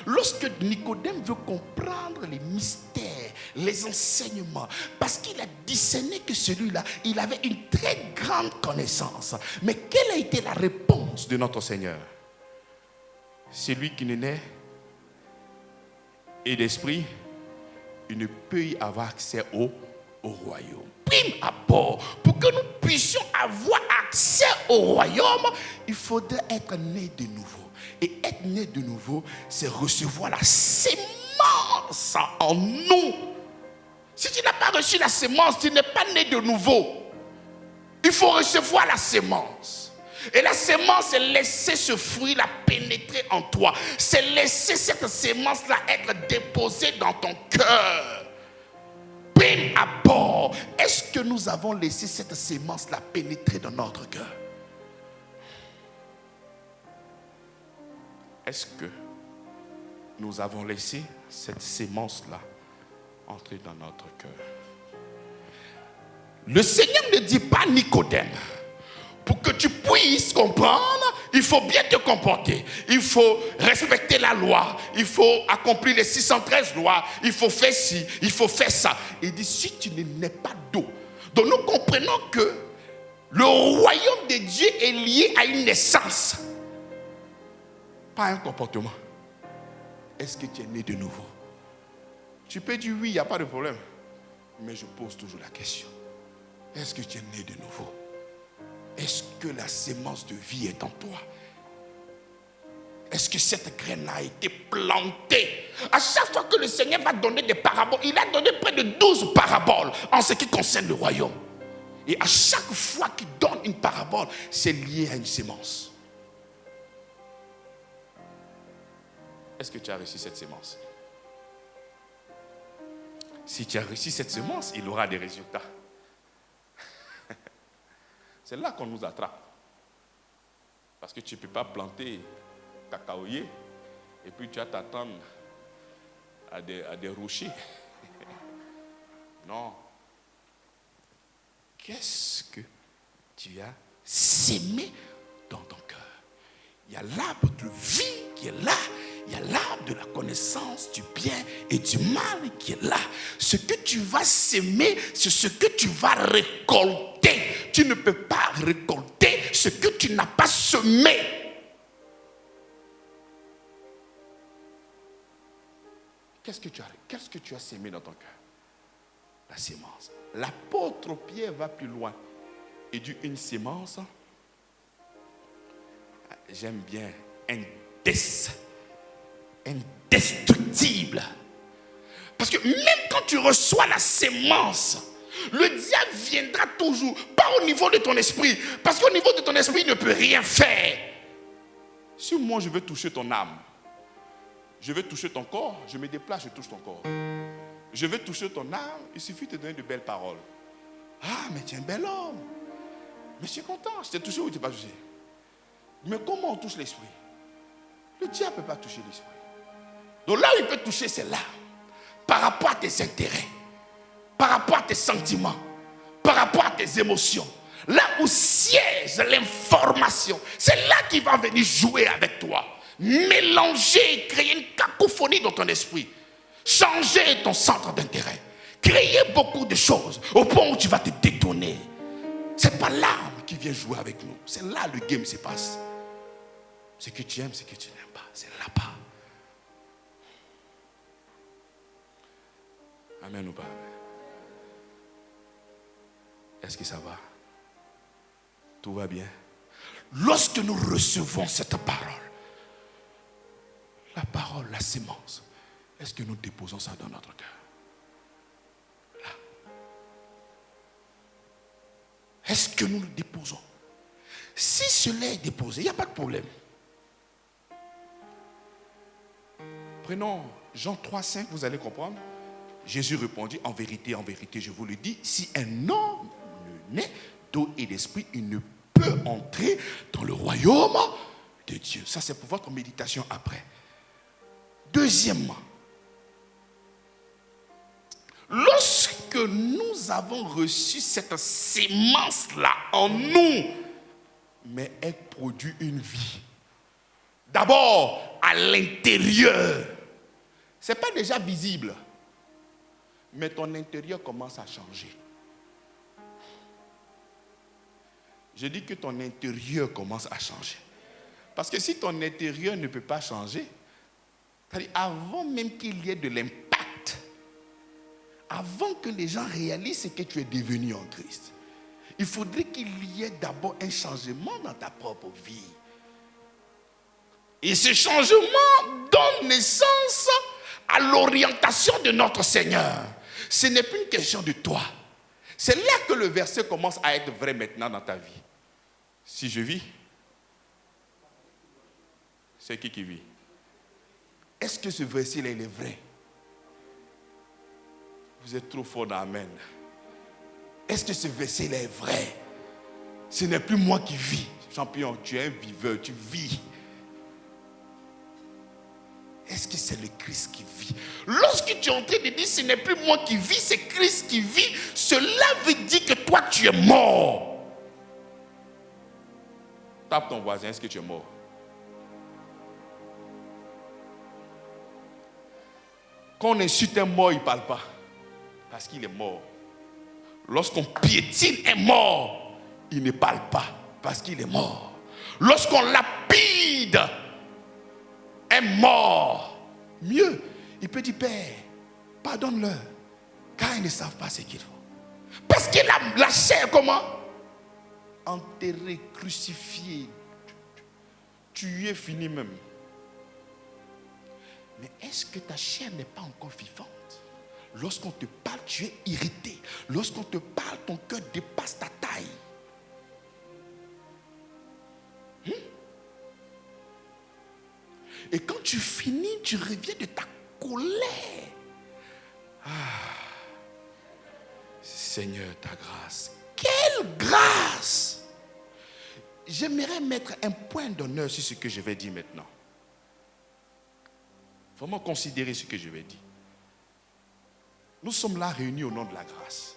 Lorsque Nicodème veut comprendre les mystères, les enseignements, parce qu'il a discerné que celui-là, il avait une très grande connaissance. Mais quelle a été la réponse de notre Seigneur? Celui qui ne naît et d'esprit, il ne peut y avoir accès au royaume. Prime abord, pour que nous puissions avoir accès au royaume, il faudrait être né de nouveau. Et être né de nouveau, c'est recevoir la sémence en nous. Si tu n'as pas reçu la sémence, tu n'es pas né de nouveau. Il faut recevoir la sémence. Et la sémence, c'est laisser ce fruit-là pénétrer en toi. C'est laisser cette sémence-là être déposée dans ton cœur. Prime abord, est-ce que nous avons laissé cette sémence-là pénétrer dans notre cœur? Est-ce que nous avons laissé cette sémence-là entrer dans notre cœur? Le Seigneur ne dit pas Nicodème, pour que tu puisses comprendre, il faut bien te comporter. Il faut respecter la loi. Il faut accomplir les 613 lois. Il faut faire ci, il faut faire ça. Il dit, si tu ne nais pas d'eau. Donc nous comprenons que le royaume de Dieu est lié à une naissance. Pas un comportement. est-ce que tu es né de nouveau? Tu peux dire oui, il n'y a pas de problème. Mais je pose toujours la question. Est-ce que tu es né de nouveau? Est-ce que la sémence de vie est en toi? Est-ce que cette graine a été plantée? À chaque fois que le Seigneur va donner des paraboles, il a donné près de 12 paraboles en ce qui concerne le royaume. Et à chaque fois qu'il donne une parabole, c'est lié à une sémence. Est-ce que tu as reçu cette sémence? Si tu as reçu cette sémence, il aura des résultats. C'est là qu'on nous attrape. Parce que tu ne peux pas planter cacaoyer et puis tu vas t'attendre à des rochers. Non. Qu'est-ce que tu as sémé dans ton cœur? Il y a l'arbre de vie qui est là. Il y a l'arbre de la connaissance du bien et du mal qui est là. Ce que tu vas s'aimer, c'est ce que tu vas récolter. Tu ne peux pas récolter ce que tu n'as pas semé. Qu'est-ce que tu as sémé dans ton cœur? La sémence. L'apôtre Pierre va plus loin et dit une sémence. J'aime bien indestructible. Parce que même quand tu reçois la sémence, le diable viendra toujours, pas au niveau de ton esprit, parce qu'au niveau de ton esprit, il ne peut rien faire. Si moi je veux toucher ton âme, je veux toucher ton corps, je me déplace, je touche ton corps. Je veux toucher ton âme, il suffit de te donner de belles paroles. Ah, mais tu es un bel homme. Mais je suis content, je t'ai touché ou tu n'es pas touché. Mais comment on touche l'esprit? Le diable ne peut pas toucher l'esprit. Donc là où il peut toucher, c'est là. Par rapport à tes intérêts, par rapport à tes sentiments, par rapport à tes émotions. Là où siège l'information, c'est là qu'il va venir jouer avec toi. Mélanger, créer une cacophonie dans ton esprit. Changer ton centre d'intérêt. Créer beaucoup de choses au point où tu vas te détourner. Ce n'est pas l'âme qui vient jouer avec nous. C'est là le game se passe. Ce que tu aimes, ce que tu n'aimes pas, c'est là-bas. Amen ou pas? Est-ce que ça va? Tout va bien? Lorsque nous recevons cette parole, la parole, la sémence, est-ce que nous déposons ça dans notre cœur? Là. Est-ce que nous le déposons? Si cela est déposé, il n'y a pas de problème. Prenons Jean 3,5, vous allez comprendre. Jésus répondit, en vérité, je vous le dis, si un homme ne naît d'eau et d'esprit, il ne peut entrer dans le royaume de Dieu. Ça, c'est pour votre méditation après. Deuxièmement, lorsque nous avons reçu cette sémence-là en nous, mais elle produit une vie. D'abord, à l'intérieur. Ce n'est pas déjà visible. Mais ton intérieur commence à changer. Je dis que ton intérieur commence à changer. Parce que si ton intérieur ne peut pas changer, c'est-à-dire avant même qu'il y ait de l'impact, avant que les gens réalisent ce que tu es devenu en Christ, il faudrait qu'il y ait d'abord un changement dans ta propre vie. Et ce changement donne naissance à l'orientation de notre Seigneur. Ce n'est plus une question de toi. C'est là que le verset commence à être vrai maintenant dans ta vie. Si je vis, c'est qui vit? Est-ce que ce verset-là, il est vrai? Vous êtes trop fort dans Amen. Est-ce que ce verset-là est vrai? Ce n'est plus moi qui vis. Champion, tu es un viveur, tu vis. Est-ce que c'est le Christ qui vit? Lorsque tu es en train de dire ce n'est plus moi qui vis, c'est Christ qui vit, cela veut dire que toi tu es mort. Tape ton voisin, est-ce que tu es mort? Quand on insulte un mort, il ne parle pas. Parce qu'il est mort. Lorsqu'on piétine un mort, il ne parle pas. Parce qu'il est mort. Lorsqu'on lapide un mort, Mieux, il peut dire, Père, pardonne-leur, car ils ne savent pas ce qu'ils font. Parce que la chair, comment? Enterrée, crucifiée, tuée, fini même. Mais est-ce que ta chair n'est pas encore vivante? Lorsqu'on te parle, tu es irrité. Lorsqu'on te parle, ton cœur dépasse ta taille. Et quand tu finis, tu reviens de ta colère. Seigneur, ta grâce. Quelle grâce! J'aimerais mettre un point d'honneur sur ce que je vais dire maintenant. Vraiment considérer ce que je vais dire. Nous sommes là réunis au nom de la grâce.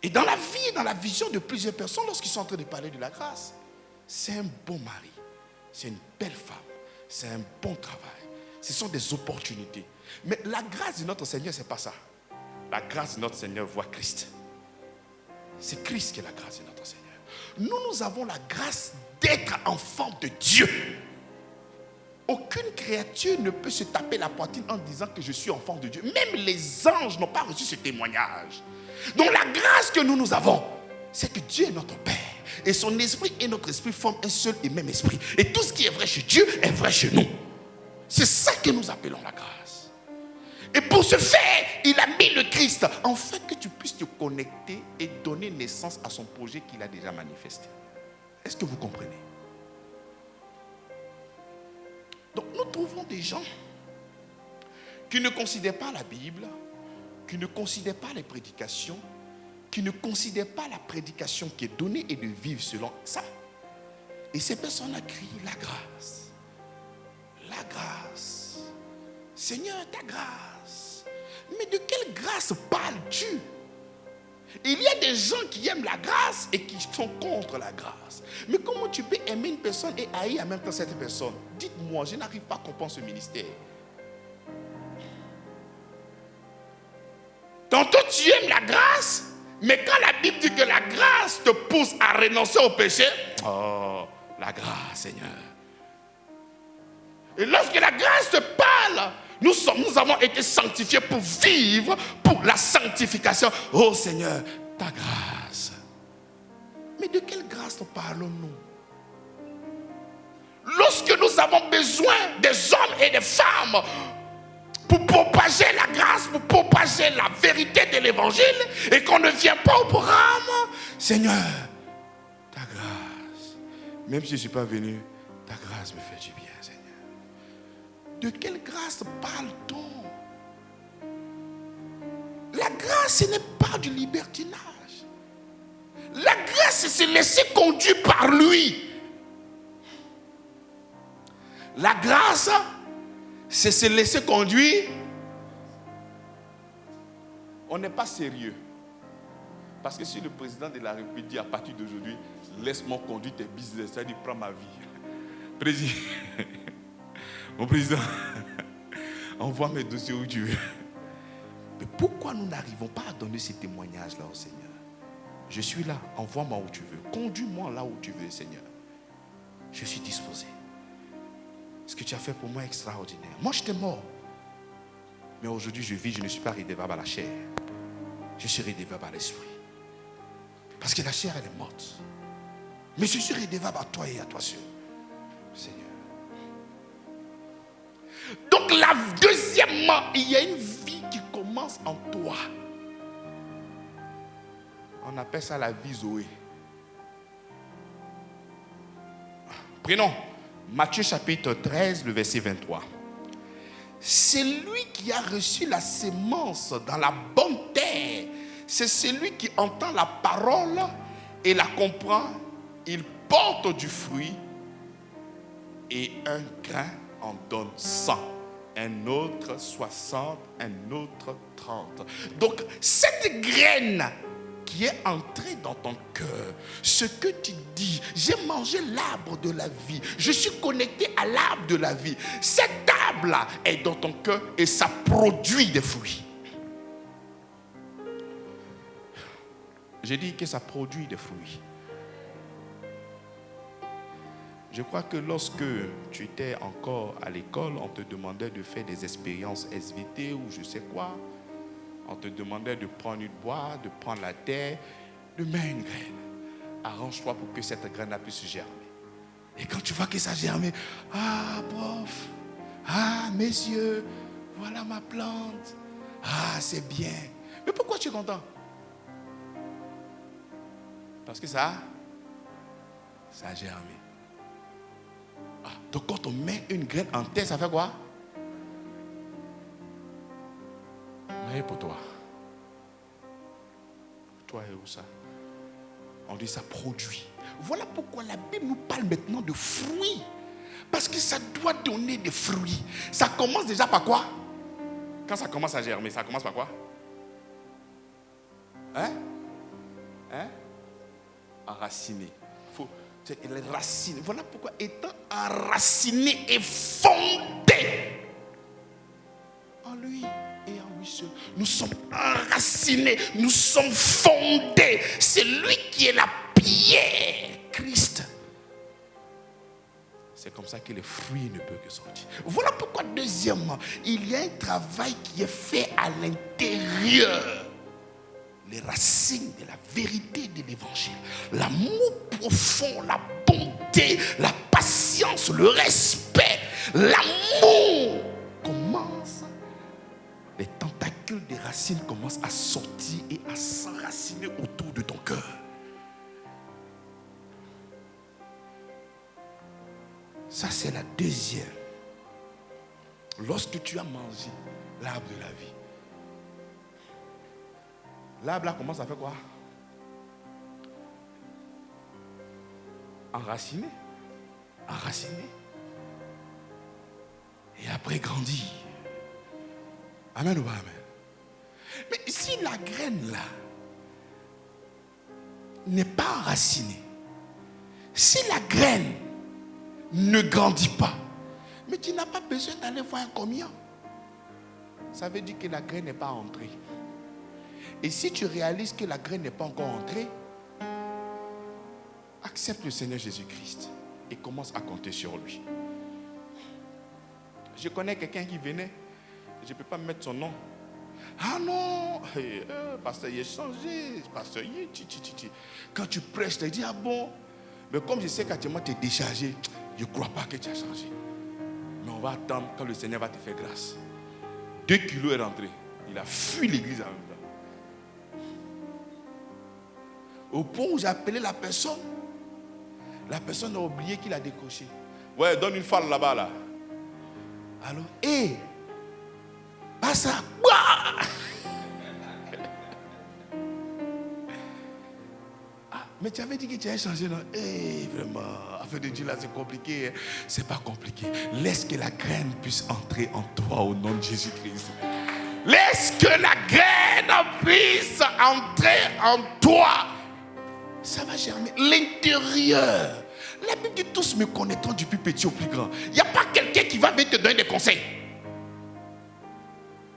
Et dans la vie, dans la vision de plusieurs personnes, lorsqu'ils sont en train de parler de la grâce, c'est un bon mari, c'est une belle femme, c'est un bon travail, ce sont des opportunités. Mais la grâce de notre Seigneur, ce n'est pas ça. La grâce de notre Seigneur voit Christ. C'est Christ qui est la grâce de notre Seigneur. Nous avons la grâce d'être enfants de Dieu. Aucune créature ne peut se taper la poitrine en disant que je suis enfant de Dieu. Même les anges n'ont pas reçu ce témoignage. Donc la grâce que nous avons, c'est que Dieu est notre Père. Et son esprit et notre esprit forment un seul et même esprit. Et tout ce qui est vrai chez Dieu est vrai chez nous. C'est ça que nous appelons la grâce. Et pour ce faire, il a mis le Christ, afin que tu puisses te connecter et donner naissance à son projet qu'il a déjà manifesté. Est-ce que vous comprenez? Donc nous trouvons des gens qui ne considèrent pas la Bible, qui ne considèrent pas les prédications, qui ne considèrent pas la prédication qui est donnée et de vivre selon ça. Et ces personnes-là crient la grâce. La grâce. Seigneur, ta grâce. Mais de quelle grâce parles-tu? Il y a des gens qui aiment la grâce et qui sont contre la grâce. Mais comment tu peux aimer une personne et haïr en même temps cette personne? Dites-moi, je n'arrive pas à comprendre ce ministère. Tantôt tu aimes la grâce, mais quand la Bible dit que la grâce te pousse à renoncer au péché, oh, la grâce, Seigneur. Et lorsque la grâce te parle, nous avons été sanctifiés pour vivre pour la sanctification. Oh Seigneur, ta grâce. Mais de quelle grâce parlons-nous? Lorsque nous avons besoin des hommes et des femmes pour propager la grâce, pour propager la vérité de l'évangile, et qu'on ne vient pas au programme, Seigneur, ta grâce. Même si je ne suis pas venu, ta grâce me fait du bien, Seigneur. De quelle grâce parle-t-on? La grâce, ce n'est pas du libertinage. La grâce, c'est se laisser conduire par lui. La grâce, c'est se laisser conduire. On n'est pas sérieux. Parce que si le président de la République dit à partir d'aujourd'hui, laisse-moi conduire tes business, c'est-à-dire prends ma vie. Président, mon président, envoie mes dossiers où tu veux. Mais pourquoi nous n'arrivons pas à donner ces témoignages-là au Seigneur? Je suis là, envoie-moi où tu veux. Conduis-moi là où tu veux, Seigneur. Je suis disposé. Ce que tu as fait pour moi est extraordinaire. Moi, j'étais mort. Mais aujourd'hui, je vis, je ne suis pas redevable à la chair. Je suis redevable à l'esprit. Parce que la chair, elle est morte. Mais je suis redevable à toi et à toi seul. Seigneur. Donc, deuxièmement, il y a une vie qui commence en toi. On appelle ça la vie Zoé. Prenons Matthieu chapitre 13, le verset 23. C'est lui qui a reçu la sémence dans la bonne terre. C'est celui qui entend la parole et la comprend. Il porte du fruit et un grain en donne 100. Un autre 60, un autre 30. Donc cette graine qui est entrée dans ton cœur, ce que tu dis, j'ai mangé l'arbre de la vie, je suis connecté à l'arbre de la vie. Cet arbre-là est dans ton cœur et ça produit des fruits. J'ai dit que ça produit des fruits. Je crois que lorsque tu étais encore à l'école, on te demandait de faire des expériences SVT ou je sais quoi. On te demandait de prendre une boîte, de prendre la terre, de mettre une graine. Arrange-toi pour que cette graine puisse germer. Et quand tu vois que ça germe, ah, prof, ah, messieurs, voilà ma plante. Ah, c'est bien. Mais pourquoi tu es content? Parce que ça a germé. Ah, donc quand on met une graine en terre, ça fait quoi? Mais pour toi. Toi et où ça? On dit ça produit. Voilà pourquoi la Bible nous parle maintenant de fruits. Parce que ça doit donner des fruits. Ça commence déjà par quoi? Quand ça commence à germer, ça commence par quoi? Hein? Enraciné. Les racines. Voilà pourquoi étant enraciné et fondé en lui et en lui seul, nous sommes enracinés, nous sommes fondés. C'est lui qui est la pierre, Christ. C'est comme ça que les fruits ne peuvent que sortir. Voilà pourquoi, deuxièmement, il y a un travail qui est fait à l'intérieur. Les racines de la vérité de l'évangile. L'amour profond, la bonté, la patience, le respect, l'amour commence. Les tentacules des racines commencent à sortir et à s'enraciner autour de ton cœur. Ça, c'est la deuxième. Lorsque tu as mangé l'arbre de la vie, l'arbre là commence à faire quoi? Enraciné. Enraciné. Et après grandir. Amen ou pas amen? Mais si la graine là n'est pas enracinée, si la graine ne grandit pas, mais tu n'as pas besoin d'aller voir un communion. Ça veut dire que la graine n'est pas entrée. Et si tu réalises que la graine n'est pas encore entrée, accepte le Seigneur Jésus-Christ et commence à compter sur lui. Je connais quelqu'un qui venait, je ne peux pas mettre son nom. Ah non, pasteur, il a changé. Pasteur, quand tu prêches, tu te dis, ah bon, mais comme je sais qu'actuellement tu es déchargé, je ne crois pas que tu as changé. Mais on va attendre quand le Seigneur va te faire grâce. 2 kilos est rentré. Il a fui l'église en même temps. Au point où j'ai appelé la personne a oublié qu'il a décroché. Ouais, donne une falle là-bas là. Alors, pas ça. Mais tu avais dit que tu avais changé, non? Vraiment, affaire de Dieu là, c'est compliqué. Hein? C'est pas compliqué. Laisse que la graine puisse entrer en toi au nom de Jésus-Christ. Laisse que la graine puisse entrer en toi. Ça va germer. L'intérieur. La Bible dit tous me connaîtront du plus petit au plus grand. Il n'y a pas quelqu'un qui va venir te donner des conseils.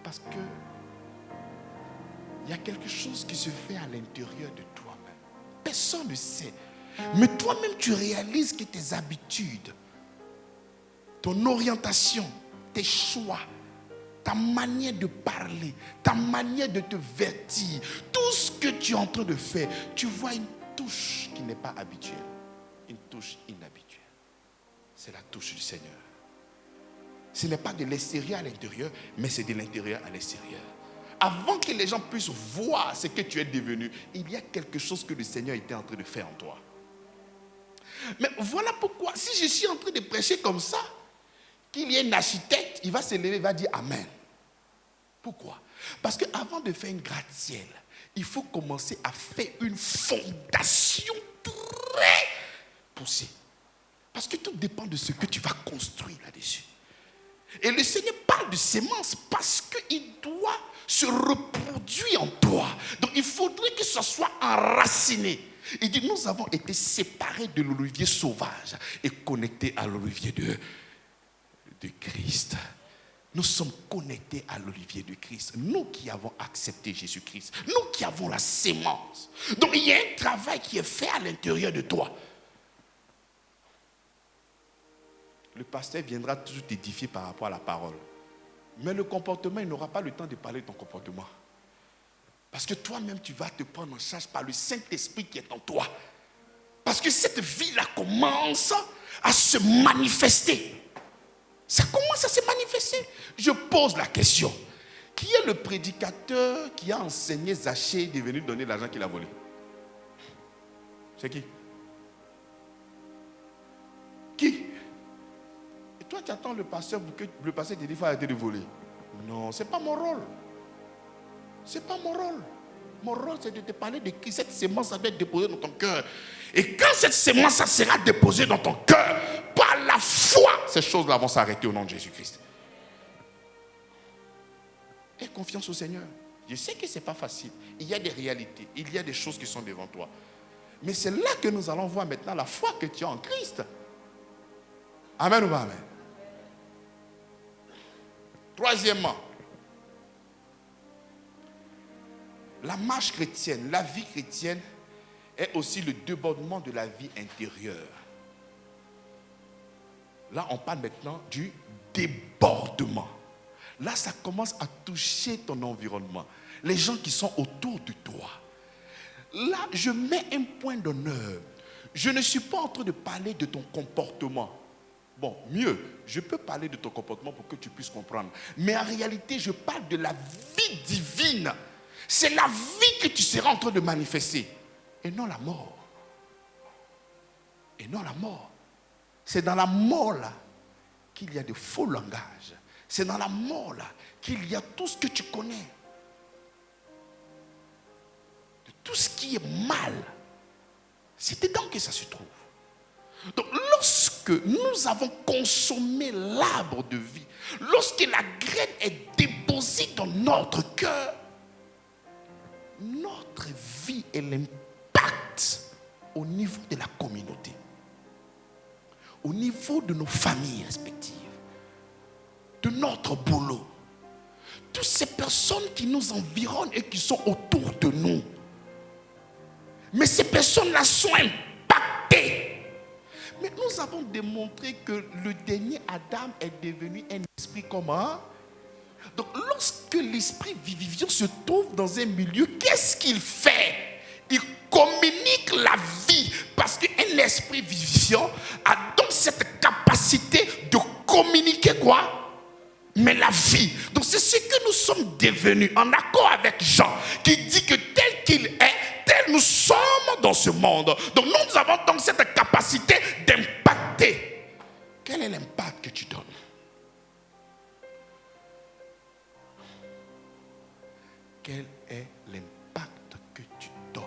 Parce que il y a quelque chose qui se fait à l'intérieur de toi. Personne ne sait. Mais toi-même, tu réalises que tes habitudes, ton orientation, tes choix, ta manière de parler, ta manière de te vêtir, tout ce que tu es en train de faire, tu vois une touche qui n'est pas habituelle. Une touche inhabituelle. C'est la touche du Seigneur. Ce n'est pas de l'extérieur à l'intérieur, mais c'est de l'intérieur à l'extérieur. Avant que les gens puissent voir ce que tu es devenu, il y a quelque chose que le Seigneur était en train de faire en toi. Mais voilà pourquoi, si je suis en train de prêcher comme ça, qu'il y ait un architecte, il va se lever, il va dire Amen. Pourquoi? Parce qu'avant de faire une gratte-ciel, il faut commencer à faire une fondation très poussée. Parce que tout dépend de ce que tu vas construire là-dessus. Et le Seigneur parle de sémence parce qu'il doit se reproduire en toi. Donc il faudrait que ce soit enraciné. Il dit, nous avons été séparés de l'olivier sauvage et connectés à l'olivier de Christ. Nous sommes connectés à l'olivier de Christ. Nous qui avons accepté Jésus-Christ. Nous qui avons la sémence. Donc il y a un travail qui est fait à l'intérieur de toi. le pasteur viendra toujours t'édifier par rapport à la parole. Mais le comportement, il n'aura pas le temps de parler de ton comportement. Parce que toi-même, tu vas te prendre en charge par le Saint-Esprit qui est en toi. Parce que cette vie-là commence à se manifester. Ça commence à se manifester. Je pose la question. Qui est le prédicateur qui a enseigné Zachée de venir donner l'argent qu'il a volé? C'est qui? Qui? Et toi, tu attends le pasteur pour que le pasteur te dise qu'il faut arrêter de voler. Non, ce n'est pas mon rôle. Ce n'est pas mon rôle. Mon rôle, c'est de te parler de qui cette sémence va être déposée dans ton cœur. Et quand cette sémence ça sera déposée dans ton cœur, par la foi, ces choses-là vont s'arrêter au nom de Jésus-Christ. Aie confiance au Seigneur. Je sais que ce n'est pas facile. Il y a des réalités. Il y a des choses qui sont devant toi. Mais c'est là que nous allons voir maintenant la foi que tu as en Christ. Amen ou pas amen? Troisièmement, la marche chrétienne, la vie chrétienne est aussi le débordement de la vie intérieure. Là, on parle maintenant du débordement. Là, ça commence à toucher ton environnement. Les gens qui sont autour de toi. Là, je mets un point d'honneur. Je ne suis pas en train de parler de ton comportement. Bon, mieux, je peux parler de ton comportement pour que tu puisses comprendre. Mais en réalité, je parle de la vie divine. C'est la vie que tu seras en train de manifester. Et non la mort. Et non la mort. C'est dans la mort là qu'il y a de faux langages. C'est dans la mort là qu'il y a tout ce que tu connais. De tout ce qui est mal. C'est dedans que ça se trouve. Donc lorsque nous avons consommé l'arbre de vie, lorsque la graine est déposée dans notre cœur, notre vie et l'impact au niveau de la communauté, au niveau de nos familles respectives, de notre boulot, toutes ces personnes qui nous environnent et qui sont autour de nous. Mais ces personnes-là sont impactées. Mais nous avons démontré que le dernier Adam est devenu un esprit comment? Donc lorsque l'esprit vivifiant se trouve dans un milieu, qu'est-ce qu'il fait? Il communique la vie. Parce qu'un esprit vivifiant a donc cette capacité de communiquer quoi? Mais la vie. Donc c'est ce que nous sommes devenus, en accord avec Jean, qui dit que tel qu'il est, tel nous sommes dans ce monde. Donc nous avons donc cette capacité d'impacter. Quel est l'impact que tu donnes? Quel est l'impact que tu donnes?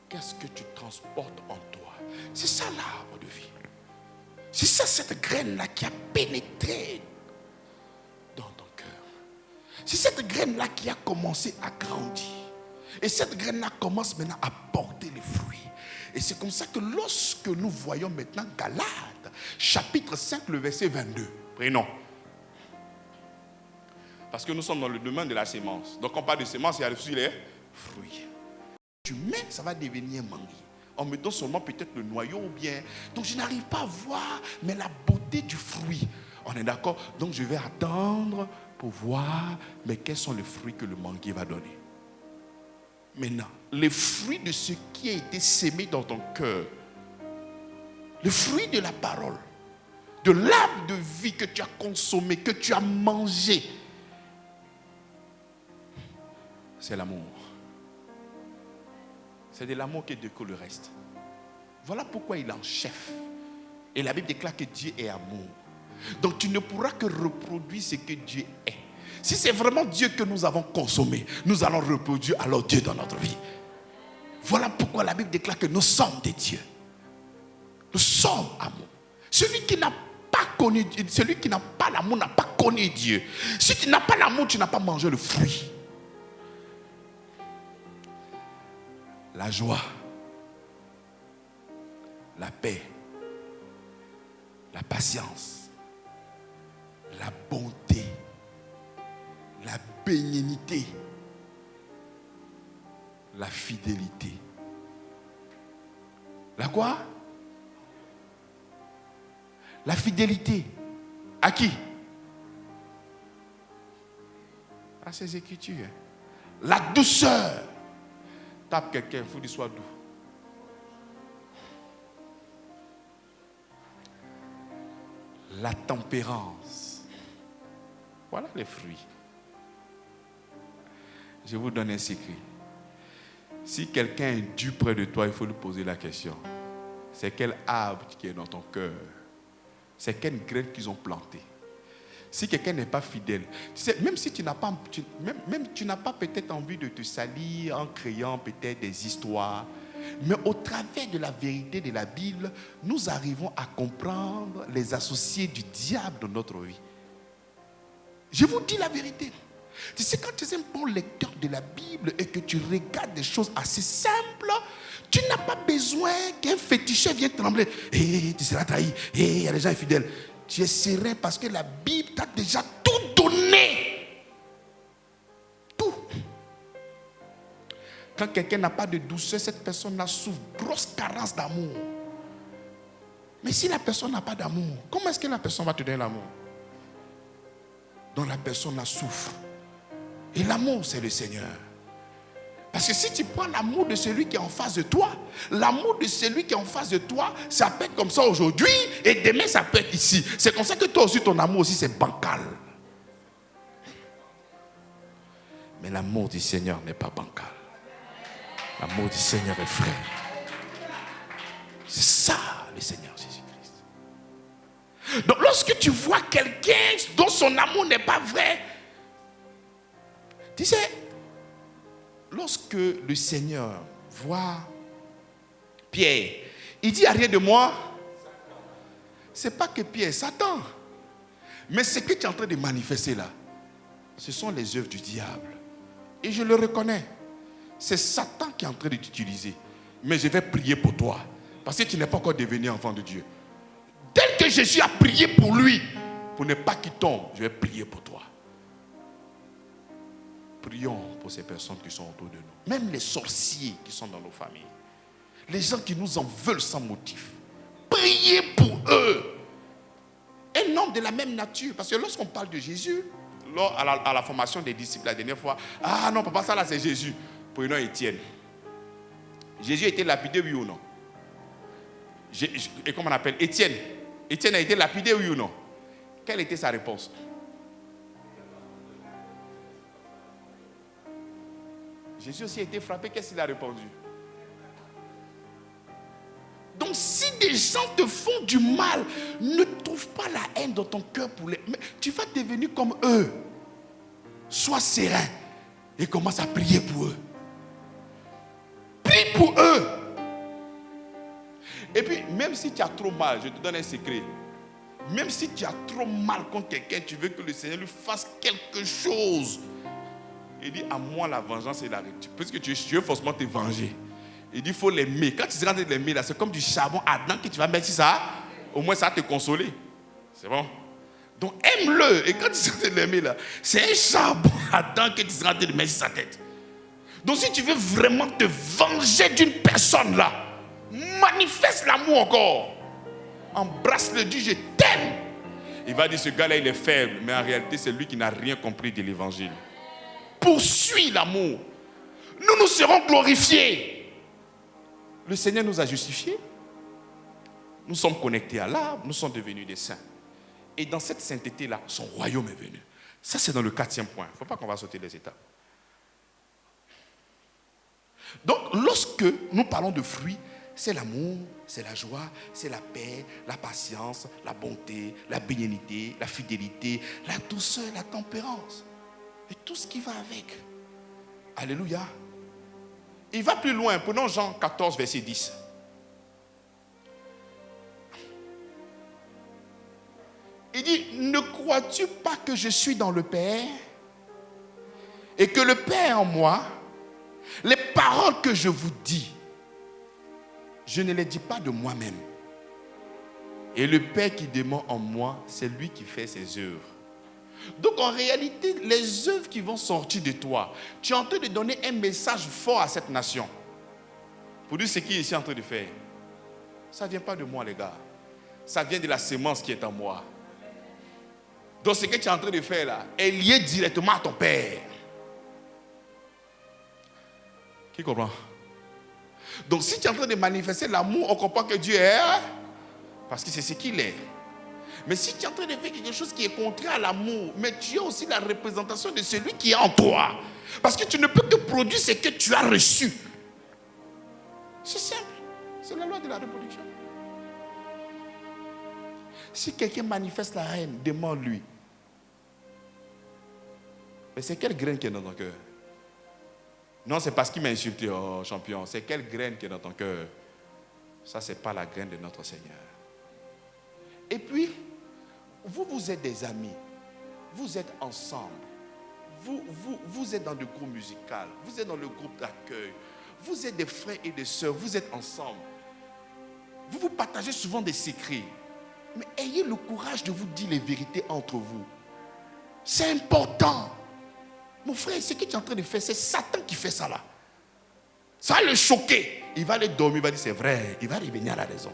Qu'est-ce que tu transportes en toi? C'est ça l'arbre de vie. C'est ça cette graine-là qui a pénétré dans ton cœur. C'est cette graine-là qui a commencé à grandir. Et cette graine-là commence maintenant à porter les fruits. Et c'est comme ça que lorsque nous voyons maintenant Galates, chapitre 5, le verset 22. Prenons. Parce que nous sommes dans le domaine de la sémence. Donc on parle de sémence, il y a aussi les fruits. Tu mets, ça va devenir mangue. En mettant seulement peut-être le noyau ou bien. Donc je n'arrive pas à voir, mais la beauté du fruit. On est d'accord? Donc je vais attendre pour voir, mais quels sont les fruits que le manguier va donner. Maintenant, les fruits de ce qui a été sémé dans ton cœur, le fruit de la parole, de l'arbre de vie que tu as consommé, que tu as mangé, c'est l'amour. C'est de l'amour qui découle le reste. Voilà pourquoi il est en chef. Et la Bible déclare que Dieu est amour. Donc tu ne pourras que reproduire ce que Dieu est. Si c'est vraiment Dieu que nous avons consommé, nous allons reproduire alors Dieu dans notre vie. Voilà pourquoi la Bible déclare que nous sommes des dieux. Nous sommes amour. Celui qui n'a pas connu Dieu, celui qui n'a pas l'amour n'a pas connu Dieu. Si tu n'as pas l'amour, tu n'as pas mangé le fruit. La joie, la paix, la patience, la bonté, la bénignité, la fidélité. La quoi? La fidélité. À qui? À ces Écritures. La douceur. Tape quelqu'un, il faut qu'il soit doux. La tempérance. Voilà les fruits. Je vous donne un secret. Si quelqu'un est dur près de toi, il faut lui poser la question. C'est quel arbre qui est dans ton cœur? C'est quelle graine qu'ils ont planté? Si quelqu'un n'est pas fidèle, tu sais, même si tu n'as pas, tu n'as pas peut-être envie de te salir en créant peut-être des histoires, mais au travers de la vérité de la Bible, nous arrivons à comprendre les associés du diable dans notre vie. Je vous dis la vérité. Tu sais, quand tu es un bon lecteur de la Bible et que tu regardes des choses assez simples, tu n'as pas besoin qu'un féticheur vienne trembler. Tu seras trahi. Il y a des gens infidèles. Tu es serein parce que la Bible t'a déjà tout donné. Tout. Quand quelqu'un n'a pas de douceur, cette personne-là souffre grosse carence d'amour. Mais si la personne n'a pas d'amour, comment est-ce que la personne va te donner l'amour? Donc la personne la souffre. Et l'amour, c'est le Seigneur. Parce que si tu prends l'amour de celui qui est en face de toi, l'amour de celui qui est en face de toi, ça peut être comme ça aujourd'hui et demain ça peut être ici. C'est comme ça que toi aussi, ton amour aussi, c'est bancal. Mais l'amour du Seigneur n'est pas bancal. L'amour du Seigneur est vrai. C'est ça, le Seigneur Jésus-Christ. Donc lorsque tu vois quelqu'un dont son amour n'est pas vrai, tu sais, lorsque le Seigneur voit Pierre, il dit: arrière de moi. Ce n'est pas que Pierre est Satan, mais ce que tu es en train de manifester là, ce sont les œuvres du diable. Et je le reconnais. C'est Satan qui est en train de t'utiliser. Mais je vais prier pour toi, parce que tu n'es pas encore devenu enfant de Dieu. Tel que Jésus a prié pour lui, pour ne pas qu'il tombe, je vais prier pour toi. Prions pour ces personnes qui sont autour de nous. Même les sorciers qui sont dans nos familles. Les gens qui nous en veulent sans motif. Priez pour eux. Un homme de la même nature. Parce que lorsqu'on parle de Jésus, à la formation des disciples la dernière fois, ah non, papa, ça là c'est Jésus. Prenons Étienne. Jésus a été lapidé, oui ou non? Et comment on appelle Étienne? Étienne a été lapidé, oui ou non? Quelle était sa réponse? Jésus aussi a été frappé, qu'est-ce qu'il a répondu? Donc si des gens te font du mal, ne trouve pas la haine dans ton cœur pour les... Mais tu vas devenir comme eux. Sois serein et commence à prier pour eux. Prie pour eux. Et puis, même si tu as trop mal, je te donne un secret. Même si tu as trop mal contre quelqu'un, tu veux que le Seigneur lui fasse quelque chose. Il dit: à moi la vengeance et la récompense. Parce que tu veux forcément te venger. Il dit: il faut l'aimer. Quand tu seras en train de l'aimer, là, c'est comme du charbon ardent que tu vas mettre sur ça. Au moins ça va te consoler. C'est bon? Donc aime-le. Et quand tu seras en train de l'aimer, là, c'est un charbon ardent que tu seras en train de mettre sur sa tête. Donc si tu veux vraiment te venger d'une personne là, manifeste l'amour encore. Embrasse-le, dis: je t'aime. Il va dire: ce gars-là il est faible. Mais en réalité c'est lui qui n'a rien compris de l'évangile. Poursuis l'amour. Nous serons glorifiés. Le Seigneur nous a justifiés. Nous sommes connectés à l'arbre. Nous sommes devenus des saints. Et dans cette sainteté-là, son royaume est venu. Ça, c'est dans le 4e point. Il ne faut pas qu'on va sauter les étapes. Donc, lorsque nous parlons de fruits, c'est l'amour, c'est la joie, c'est la paix, la patience, la bonté, la bénignité, la fidélité, la douceur, la tempérance. Et tout ce qui va avec. Alléluia. Il va plus loin. Prenons Jean 14, verset 10. Il dit: ne crois-tu pas que je suis dans le Père et que le Père en moi? Les paroles que je vous dis, je ne les dis pas de moi-même. Et le Père qui demeure en moi, c'est lui qui fait ses œuvres. Donc en réalité, les œuvres qui vont sortir de toi, tu es en train de donner un message fort à cette nation. Pour dire ce qui est ici en train de faire. Ça ne vient pas de moi, les gars. ça vient de la sémence qui est en moi. Donc ce que tu es en train de faire là est lié directement à ton Père. Qui comprend? Donc si tu es en train de manifester l'amour, on comprend que Dieu est, parce que c'est ce qu'il est. Mais si tu es en train de faire quelque chose qui est contraire à l'amour, mais tu es aussi la représentation de celui qui est en toi. Parce que tu ne peux que produire ce que tu as reçu. C'est simple. C'est la loi de la reproduction. Si quelqu'un manifeste la haine, demande-lui. Mais c'est quelle graine qui est dans ton cœur? Non, c'est parce qu'il m'a insulté, oh champion. C'est quelle graine qui est dans ton cœur? Ça, ce n'est pas la graine de notre Seigneur. Et puis, vous êtes des amis. Vous êtes ensemble. Vous êtes dans le groupe musical. Vous êtes dans le groupe d'accueil. Vous êtes des frères et des sœurs. Vous êtes ensemble. Vous partagez souvent des secrets. Mais ayez le courage de vous dire les vérités entre vous. C'est important. Mon frère, ce que tu es en train de faire, c'est Satan qui fait ça là. Ça va le choquer. Il va aller dormir, il va dire c'est vrai. Il va revenir à la raison.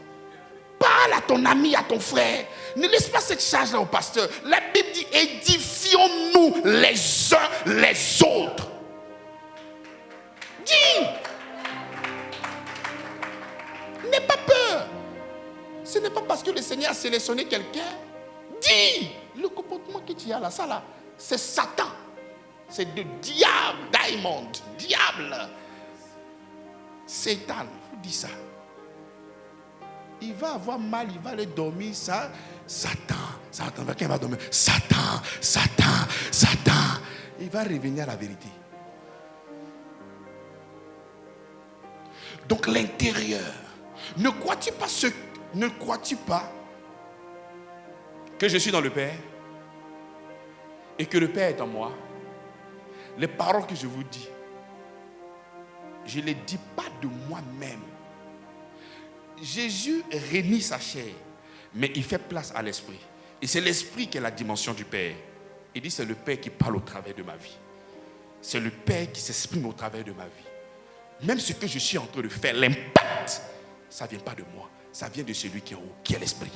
Parle à ton ami, à ton frère. Ne laisse pas cette charge là au pasteur. La Bible dit édifions-nous les uns les autres. Dis. N'aie pas peur. Ce n'est pas parce que le Seigneur a sélectionné quelqu'un. Dis. Le comportement que tu as là, ça là, c'est Satan. C'est le diable, diamond, diable. Satan, vous dites ça. Il va avoir mal, il va aller dormir, ça. Satan, quand il va dormir, Satan. Il va revenir à la vérité. Donc l'intérieur. Ne crois-tu pas que je suis dans le Père et que le Père est en moi? Les paroles que je vous dis, je ne les dis pas de moi-même. Jésus réunit sa chair, mais il fait place à l'esprit. Et c'est l'esprit qui est la dimension du Père. Il dit c'est le Père qui parle au travers de ma vie. C'est le Père qui s'exprime au travers de ma vie. Même ce que je suis en train de faire, l'impact, ça ne vient pas de moi. Ça vient de celui qui est en haut, qui est l'esprit.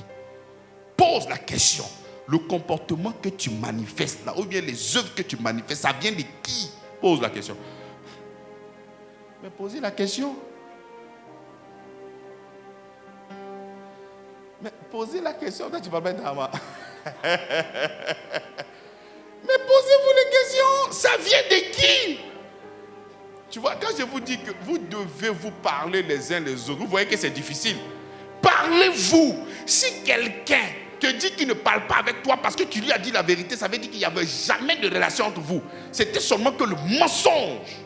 Pose la question. Le comportement que tu manifestes là, ou bien les œuvres que tu manifestes, ça vient de qui? Pose la question. Mais posez la question. Mais posez la question. Là, tu parles bien d'Ama. Mais posez-vous les questions. Ça vient de qui? Tu vois, quand je vous dis que vous devez vous parler les uns les autres, vous voyez que c'est difficile. Parlez-vous. Si quelqu'un te dit qu'il ne parle pas avec toi parce que tu lui as dit la vérité, ça veut dire qu'il n'y avait jamais de relation entre vous. C'était seulement que le mensonge.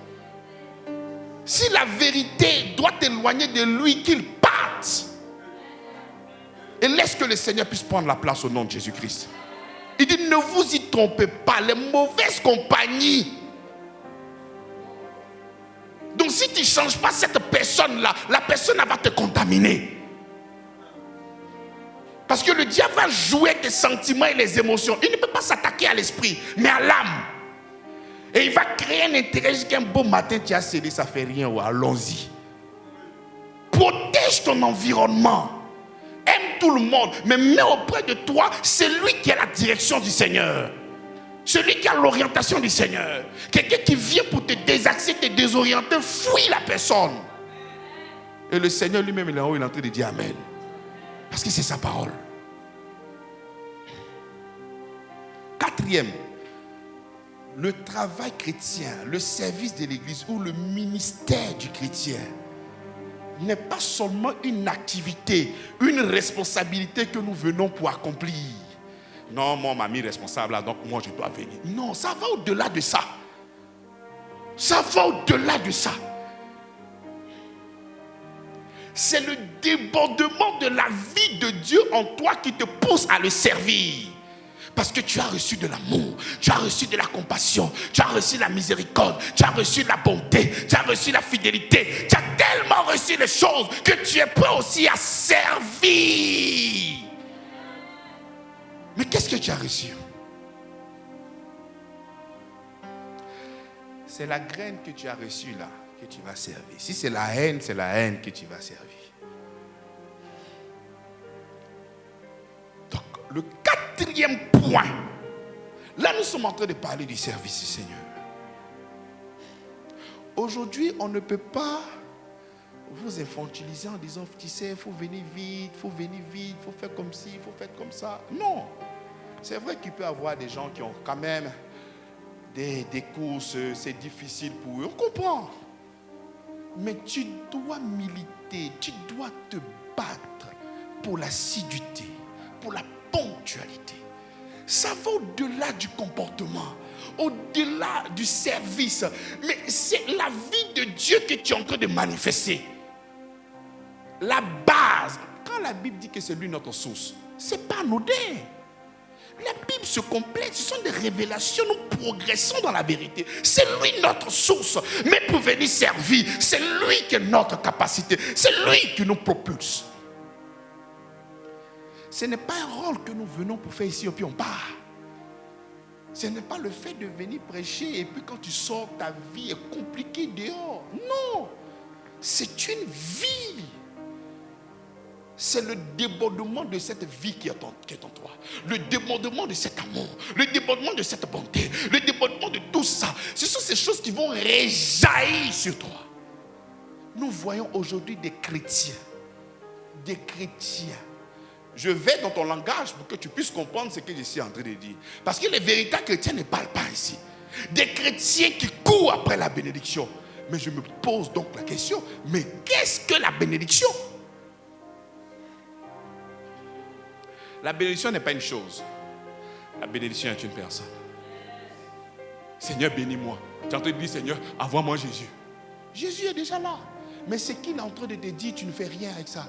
Si la vérité doit t'éloigner de lui, qu'il parte. Et laisse que le Seigneur puisse prendre la place au nom de Jésus-Christ. Il dit, ne vous y trompez pas, les mauvaises compagnies. Donc si tu ne changes pas cette personne-là, la personne va te contaminer. Parce que le diable va jouer tes sentiments et les émotions. Il ne peut pas s'attaquer à l'esprit, mais à l'âme. Et il va créer un intérêt jusqu'à un beau matin, tu as cédé, ça ne fait rien. Ouais, allons-y. Protège ton environnement. Aime tout le monde, mais mets auprès de toi celui qui a la direction du Seigneur. Celui qui a l'orientation du Seigneur. Quelqu'un qui vient pour te désaxer, te désorienter, fuis la personne. Et le Seigneur lui-même, il est en haut, il est en train de dire Amen. Parce que c'est sa parole. Quatrième, le travail chrétien, le service de l'église ou le ministère du chrétien n'est pas seulement une activité, une responsabilité que nous venons pour accomplir. Non, moi, on m'a mis responsable là, donc moi je dois venir. Non, ça va au-delà de ça. Ça va au-delà de ça. C'est le débordement de la vie de Dieu en toi qui te pousse à le servir. Parce que tu as reçu de l'amour, tu as reçu de la compassion, tu as reçu la miséricorde, tu as reçu la bonté, tu as reçu la fidélité. Tu as tellement reçu les choses que tu es prêt aussi à servir. Mais qu'est-ce que tu as reçu? C'est la graine que tu as reçue là que tu vas servir. Si c'est la haine que tu vas servir. le quatrième point. Là, nous sommes en train de parler du service du Seigneur. Aujourd'hui, on ne peut pas vous infantiliser en disant, tu sais, il faut venir vite, il faut faire comme ci, il faut faire comme ça. Non. C'est vrai qu'il peut y avoir des gens qui ont quand même des courses, c'est difficile pour eux. On comprend. Mais tu dois militer, tu dois te battre pour l'assiduité, pour la ponctualité. Ça va au-delà du comportement, au-delà du service. Mais c'est la vie de Dieu que tu es en train de manifester. La base, quand la Bible dit que c'est lui notre source, ce n'est pas anodin. La Bible se complète, ce sont des révélations, nous progressons dans la vérité. C'est lui notre source. Mais pour venir servir, c'est lui qui est notre capacité. C'est lui qui nous propulse. Ce n'est pas un rôle que nous venons pour faire ici et puis on part. Ce n'est pas le fait de venir prêcher et puis quand tu sors, ta vie est compliquée dehors. Non, c'est une vie. C'est le débordement de cette vie qui est en toi. Le débordement de cet amour. Le débordement de cette bonté. Le débordement de tout ça. Ce sont ces choses qui vont réjaillir sur toi. Nous voyons aujourd'hui des chrétiens. Des chrétiens. Je vais dans ton langage pour que tu puisses comprendre ce que je suis en train de dire. Parce que les véritables chrétiens ne parlent pas ici. Des chrétiens qui courent après la bénédiction. Mais je me pose donc la question, mais qu'est-ce que la bénédiction ? La bénédiction n'est pas une chose. La bénédiction est une personne. Seigneur, bénis-moi. Tu es en train de dire, Seigneur, envoie-moi Jésus. Jésus est déjà là. Mais ce qu'il est en train de te dire, tu ne fais rien avec ça.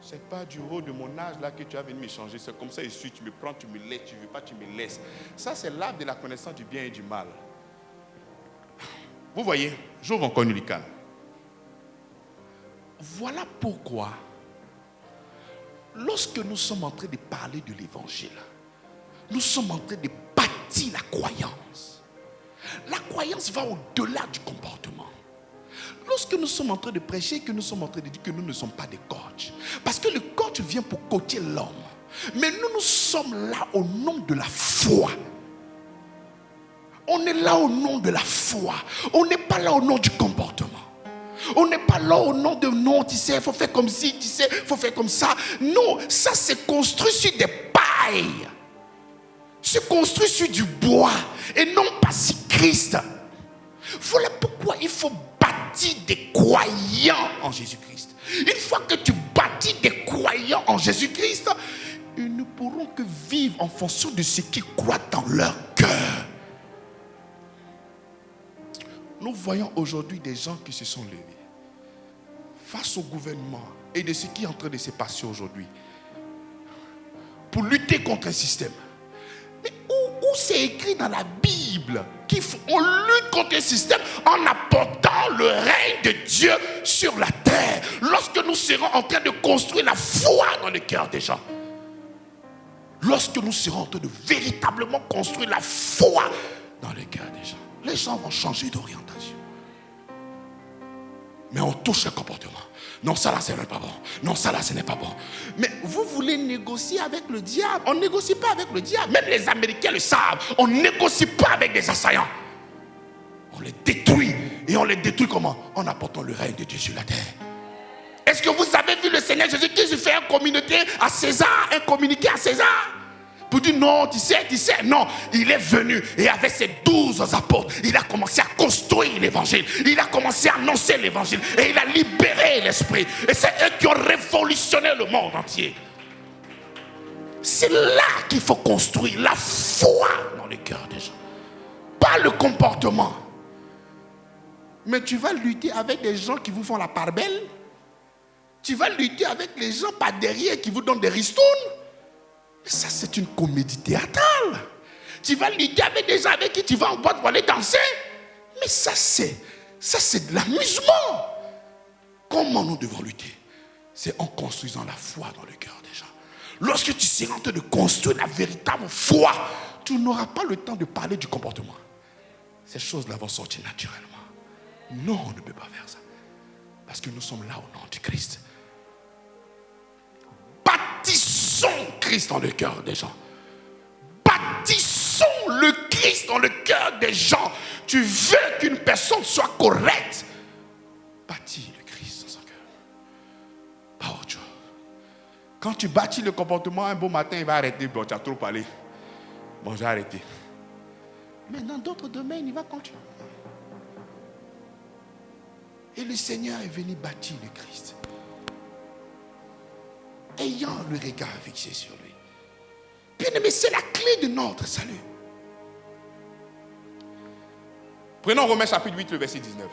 Ce n'est pas du haut de mon âge là que tu as venu me changer. C'est comme ça ici, tu me prends, tu me laisses, tu ne veux pas, tu me laisses. Ça, c'est l'arbre de la connaissance du bien et du mal. Vous voyez, j'ouvre encore une licane. Voilà pourquoi, lorsque nous sommes en train de parler de l'évangile, nous sommes en train de bâtir la croyance. La croyance va au-delà du comportement. Lorsque nous sommes en train de prêcher, que nous sommes en train de dire que nous ne sommes pas des coachs. Parce que le coach vient pour coacher l'homme. Mais nous sommes là au nom de la foi. On est là au nom de la foi. On n'est pas là au nom du comportement. On n'est pas là au nom de non, tu sais, il faut faire comme ci, tu sais, il faut faire comme ça. Non, ça c'est construit sur des pailles. C'est construit sur du bois et non pas sur Christ. Voilà pourquoi il faut bâtir des croyants en Jésus-Christ. Une fois que tu bâtis des croyants en Jésus-Christ, ils ne pourront que vivre en fonction de ce qu'ils croient dans leur cœur. Nous voyons aujourd'hui des gens qui se sont levés face au gouvernement et de ce qui est en train de se passer aujourd'hui pour lutter contre un système. Mais où c'est écrit dans la Bible qu'on lutte contre un système en apportant le règne de Dieu sur la terre lorsque nous serons en train de construire la foi dans le cœur des gens? Lorsque nous serons en train de véritablement construire la foi dans le cœur des gens, les gens vont changer d'orientation. Mais on touche le comportement. Non, ça là, ce n'est pas bon. Non, ça là, ce n'est pas bon. Mais vous voulez négocier avec le diable. On ne négocie pas avec le diable. Même les Américains le savent. On ne négocie pas avec des assaillants. On les détruit. Et on les détruit comment? En apportant le règne de Dieu sur la terre. Est-ce que vous avez vu le Seigneur Jésus-Christ faire un communiqué à César? Un communiqué à César? Pour dire non, tu sais, non, il est venu et avec ses 12 apôtres, il a commencé à construire l'évangile, il a commencé à annoncer l'évangile et il a libéré l'esprit. Et c'est eux qui ont révolutionné le monde entier. C'est là qu'il faut construire la foi dans le cœur des gens, pas le comportement. Mais tu vas lutter avec des gens qui vous font la part belle, tu vas lutter avec les gens par derrière qui vous donnent des ristournes. Ça, c'est une comédie théâtrale. Tu vas lutter avec des gens avec qui tu vas en boîte pour aller danser. Mais ça, c'est de l'amusement. Comment nous devons lutter? C'est en construisant la foi dans le cœur des gens. Lorsque tu seras en train de construire la véritable foi, tu n'auras pas le temps de parler du comportement. Ces choses-là vont sortir naturellement. Non, on ne peut pas faire ça. Parce que nous sommes là au nom du Christ. Bâtissons Christ dans le cœur des gens. Bâtissons le Christ dans le cœur des gens. Tu veux qu'une personne soit correcte. Bâtis le Christ dans son cœur. Pas autre chose. Quand tu bâtis le comportement, un beau matin, il va arrêter. Bon, tu as trop parlé. Bon, j'ai arrêté. Mais dans d'autres domaines, il va continuer. Et le Seigneur est venu bâtir le Christ. Ayant le regard fixé sur lui. Bien-aimé, c'est la clé de notre salut. Prenons Romains chapitre 8, le verset 19.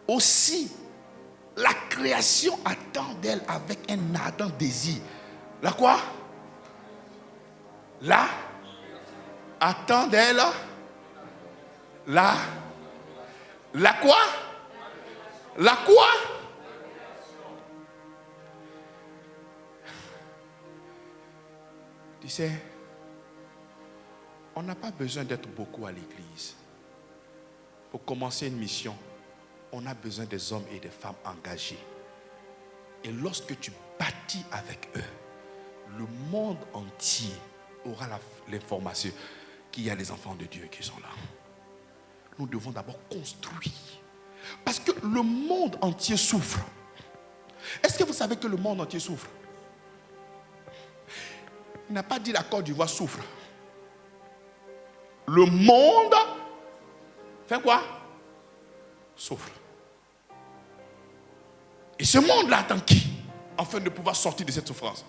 Aussi, la création attend d'elle avec un ardent désir. La quoi? La attend d'elle. La quoi? La quoi? Tu sais, on n'a pas besoin d'être beaucoup à l'église. Pour commencer une mission, on a besoin des hommes et des femmes engagés. Et lorsque tu bâtis avec eux, le monde entier aura l'information qu'il y a les enfants de Dieu qui sont là. Nous devons d'abord construire. Parce que le monde entier souffre. Est-ce que vous savez que le monde entier souffre? Il n'a pas dit la Côte d'Ivoire souffre. Le monde fait quoi? Souffre. Et ce monde-là attend qui? Afin de pouvoir sortir de cette souffrance.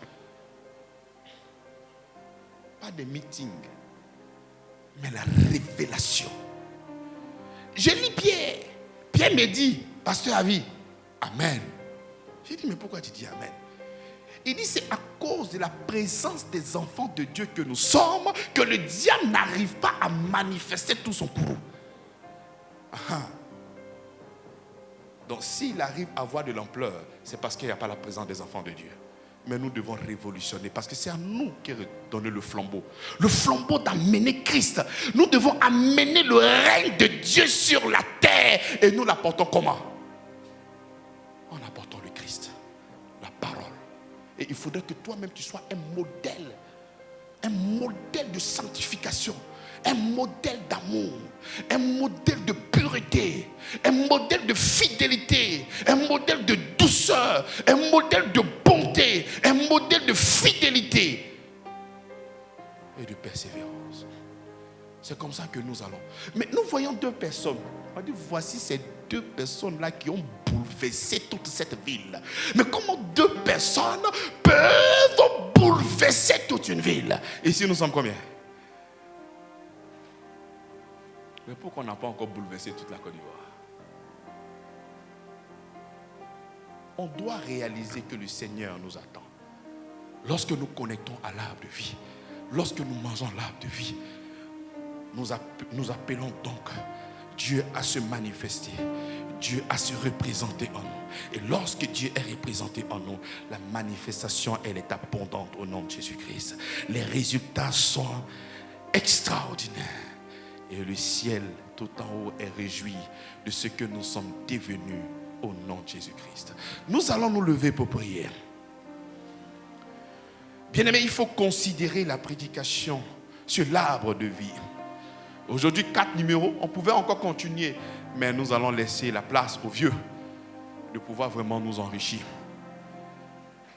Pas des meetings, mais la révélation. Je lis Pierre. Pierre me dit, pasteur Avi, Amen. J'ai dit, mais pourquoi tu dis Amen? Il dit, c'est à cause de la présence des enfants de Dieu que nous sommes que le diable n'arrive pas à manifester tout son courroux. Donc s'il arrive à avoir de l'ampleur, c'est parce qu'il n'y a pas la présence des enfants de Dieu. Mais nous devons révolutionner parce que c'est à nous qui donner le flambeau. Le flambeau d'amener Christ. Nous devons amener le règne de Dieu sur la terre. Et nous l'apportons comment? En apportant le Christ, la parole. Et il faudrait que toi-même tu sois un modèle de sanctification, un modèle d'amour, un modèle de pureté, un modèle de fidélité, un modèle de douceur, un modèle de bonté, un modèle de fidélité et de persévérance. C'est comme ça que nous allons. Mais nous voyons deux personnes. On dit, voici ces deux personnes-là qui ont bouleversé toute cette ville. Mais comment deux personnes peuvent bouleverser toute une ville? Ici, nous sommes combien? Mais pourquoi on n'a pas encore bouleversé toute la Côte d'Ivoire? On doit réaliser que le Seigneur nous attend. Lorsque nous connectons à l'arbre de vie, lorsque nous mangeons l'arbre de vie, nous appelons donc Dieu à se manifester, Dieu à se représenter en nous. Et lorsque Dieu est représenté en nous, la manifestation, elle est abondante au nom de Jésus-Christ. Les résultats sont extraordinaires. Et le ciel tout en haut est réjoui de ce que nous sommes devenus au nom de Jésus-Christ. Nous allons nous lever pour prier. Bien-aimés, il faut considérer la prédication sur l'arbre de vie. Aujourd'hui, 4 numéros, on pouvait encore continuer, mais nous allons laisser la place aux vieux de pouvoir vraiment nous enrichir.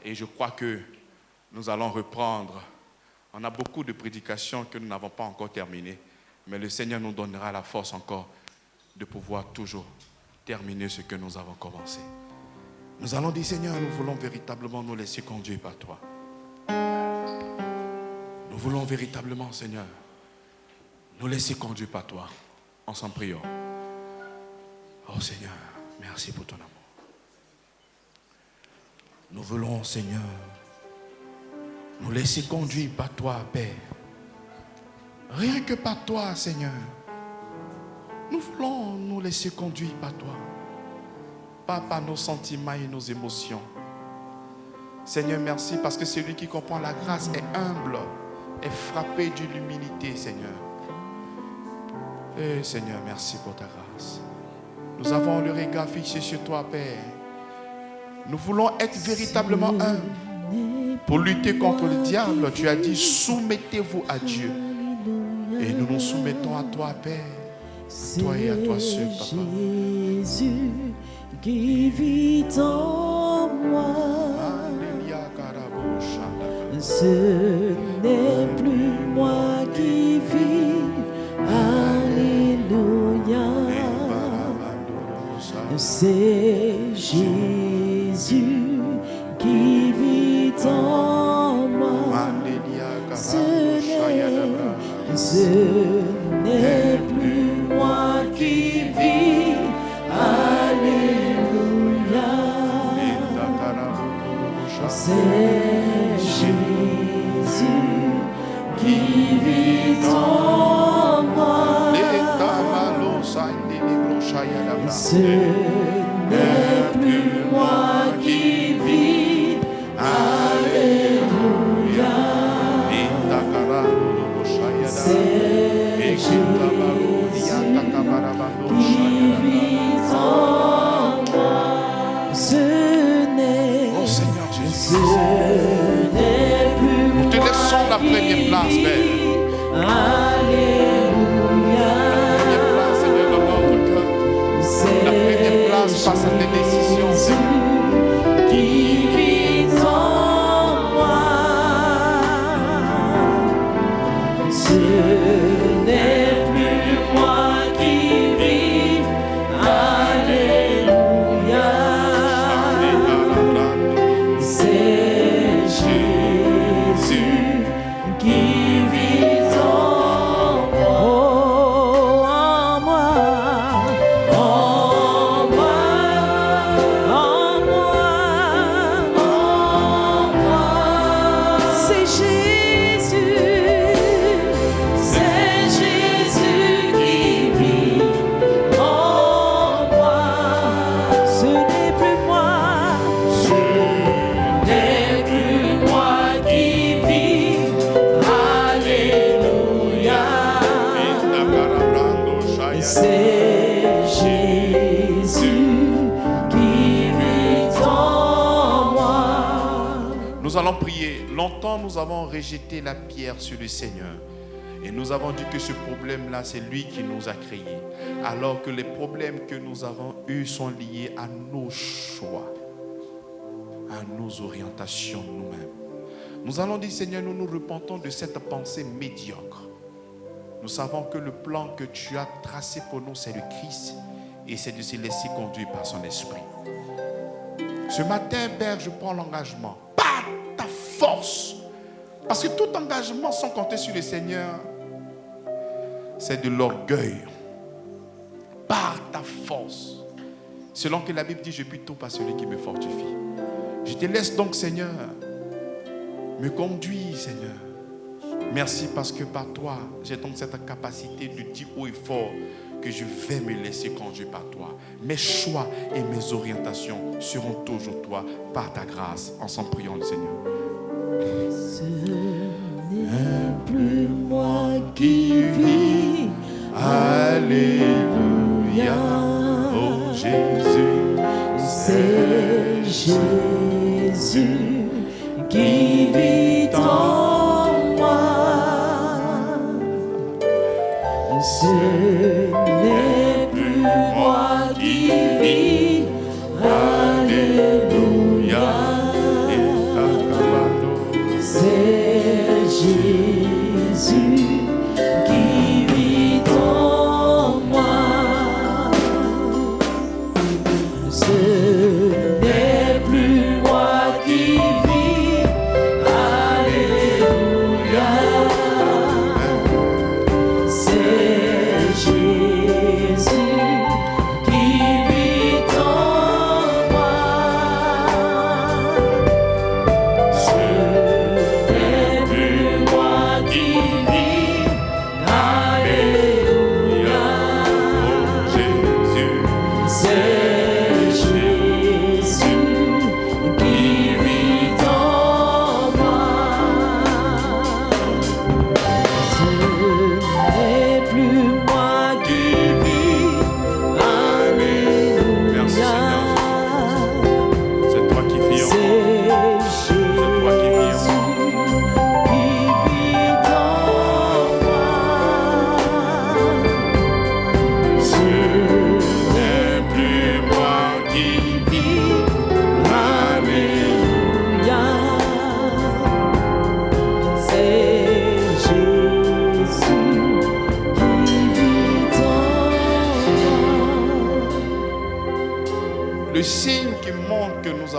Et je crois que nous allons reprendre. On a beaucoup de prédications que nous n'avons pas encore terminées, mais le Seigneur nous donnera la force encore de pouvoir toujours terminer ce que nous avons commencé. Nous allons dire, Seigneur, nous voulons véritablement nous laisser conduire par toi. Nous voulons véritablement, Seigneur, nous laisser conduire par toi. En s'en priant. Oh Seigneur, merci pour ton amour. Nous voulons, Seigneur, nous laisser conduire par toi, Père. Rien que par toi, Seigneur. Nous voulons nous laisser conduire par toi. Pas par nos sentiments et nos émotions. Seigneur, merci parce que celui qui comprend la grâce est humble est frappé de l'humilité, Seigneur. Et Seigneur, merci pour ta grâce. Nous avons le regard fixé sur toi, Père. Nous voulons être véritablement humbles pour lutter contre le diable. Tu as dit, soumettez-vous à Dieu. Et nous nous soumettons à toi, Père. Toi et à toi seul, Papa. Jésus qui vit en moi. Ce n'est plus moi qui vis. Alléluia. C'est Jésus qui vit en moi. Ce n'est plus moi qui vis. Alléluia. C'est Jésus qui vit en moi. Ce n'est plus moi qui vis. Alléluia. C'est Jésus qui vit en moi. Ce n'est plus nous te laissons la première place, Père. Alléluia. La première place face à tes décisions, Seigneur. Qui vit en moi. Ce n'est plus moi qui vis. Alléluia. C'est Jésus qui vit en moi. Oh, en moi. C'est Jésus qui vit en moi. Nous allons prier. Longtemps, nous avons rejeté la pierre sur le Seigneur. Et nous avons dit que ce problème-là, c'est lui qui nous a créés. Alors que les problèmes que nous avons eus sont liés à nos choix, à nos orientations nous-mêmes. Nous allons dire, Seigneur, nous nous repentons de cette pensée médiocre. Nous savons que le plan que tu as tracé pour nous, c'est le Christ. Et c'est de se laisser conduire par son esprit. Ce matin, Père, je prends l'engagement. Par ta force. Parce que tout engagement sans compter sur le Seigneur, c'est de l'orgueil. Par ta force. Selon que la Bible dit, je puis tout par celui qui me fortifie. Je te laisse donc, Seigneur, me conduire, Seigneur. Merci parce que par toi, j'ai donc cette capacité de dire haut et fort que je vais me laisser conduire par toi. Mes choix et mes orientations seront toujours toi, par ta grâce. Ensemble, prions le Seigneur. Ce n'est plus moi qui vis. Alléluia. Oh Jésus, c'est Jésus qui vit en ce n'est plus moi qui vis. Alléluia. C'est Jésus qui vit en moi. Ce n'est plus moi qui vis. Alléluia. C'est Jésus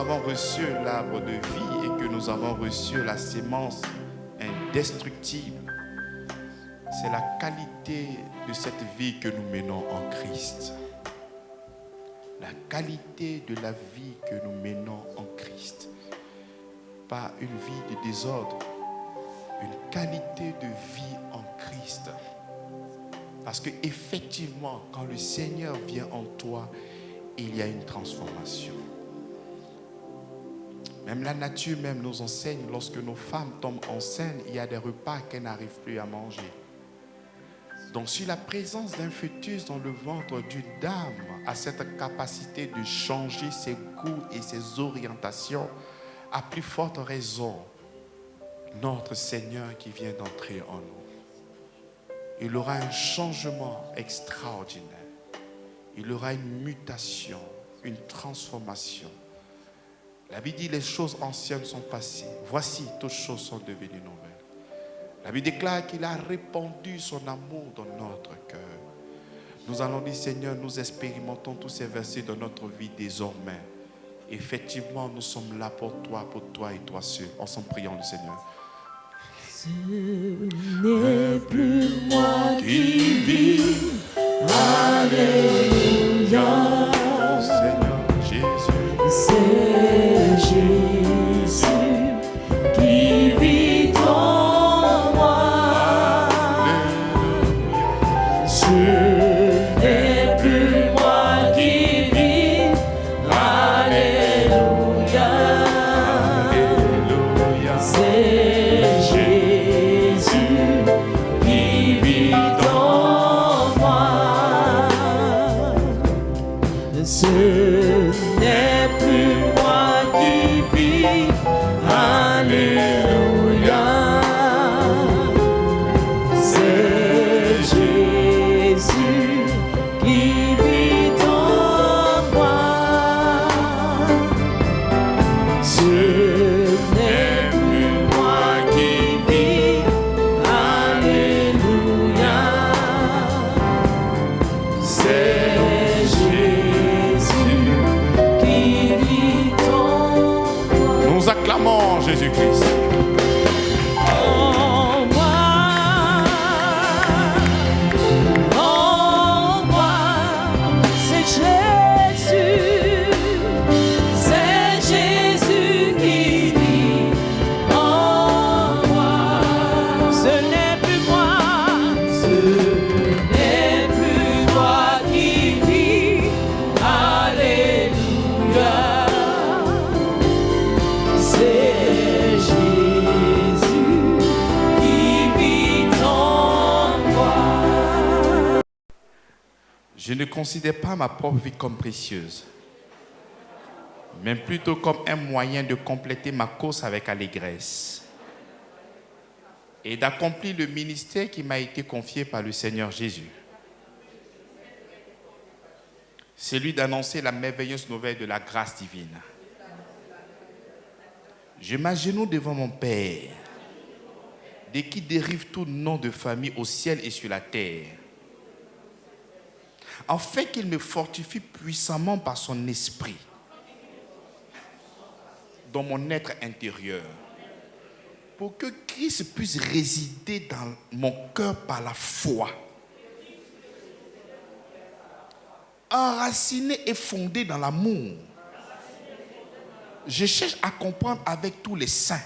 avons reçu l'arbre de vie et que nous avons reçu la sémence indestructible, c'est la qualité de cette vie que nous menons en Christ. La qualité de la vie que nous menons en Christ. Pas une vie de désordre, une qualité de vie en Christ. Parce que effectivement, quand le Seigneur vient en toi, il y a une transformation. Même la nature même nous enseigne, lorsque nos femmes tombent enceintes, il y a des repas qu'elles n'arrivent plus à manger. Donc si la présence d'un fœtus dans le ventre d'une dame a cette capacité de changer ses goûts et ses orientations, à plus forte raison, notre Seigneur qui vient d'entrer en nous. Il aura un changement extraordinaire. Il aura une mutation, une transformation. La Bible dit les choses anciennes sont passées. Voici, toutes choses sont devenues nouvelles. La Bible déclare qu'il a répandu son amour dans notre cœur. Nous allons dire, Seigneur, nous expérimentons tous ces versets dans notre vie désormais. Effectivement, nous sommes là pour toi et toi seul. Ensemble, prions le Seigneur. Ce n'est plus moi qui vis. Alléluia. Seigneur Jésus. C'est Jésus qui vit en moi. Ce n'est plus moi qui vis. Alléluia. Alléluia. C'est Jésus qui vit en moi. Ce n'est plus moi qui vis. Alléluia. C'est Jésus qui vit en moi. Ce n'est plus moi qui vis. Alléluia. C'est Jésus qui vit en moi. Nous acclamons Jésus-Christ. En moi, c'est Jésus qui vit en moi. Ce n'est plus moi qui vis. Alléluia. C'est Jésus qui vit en moi. Je ne considère pas ma propre vie comme précieuse, mais plutôt comme un moyen de compléter ma course avec allégresse et d'accomplir le ministère qui m'a été confié par le Seigneur Jésus. C'est lui d'annoncer la merveilleuse nouvelle de la grâce divine. Je m'agenouille devant mon Père, de qui dérive tout nom de famille au ciel et sur la terre, afin qu'il me fortifie puissamment par son esprit dans mon être intérieur, pour que Christ puisse résider dans mon cœur par la foi, enraciné et fondé dans l'amour. Je cherche à comprendre avec tous les saints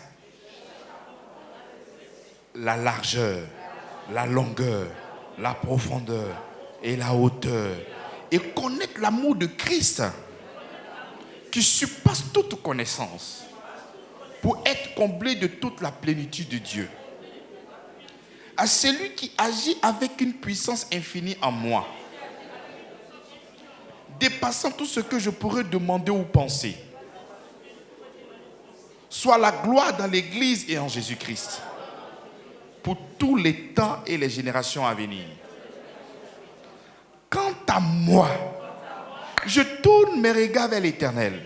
la largeur, la longueur, la profondeur et la hauteur, et connaître l'amour de Christ qui surpasse toute connaissance, pour être comblé de toute la plénitude de Dieu. À celui qui agit avec une puissance infinie en moi, dépassant tout ce que je pourrais demander ou penser, soit la gloire dans l'Église et en Jésus-Christ, pour tous les temps et les générations à venir. Quant à moi, je tourne mes regards vers l'Éternel.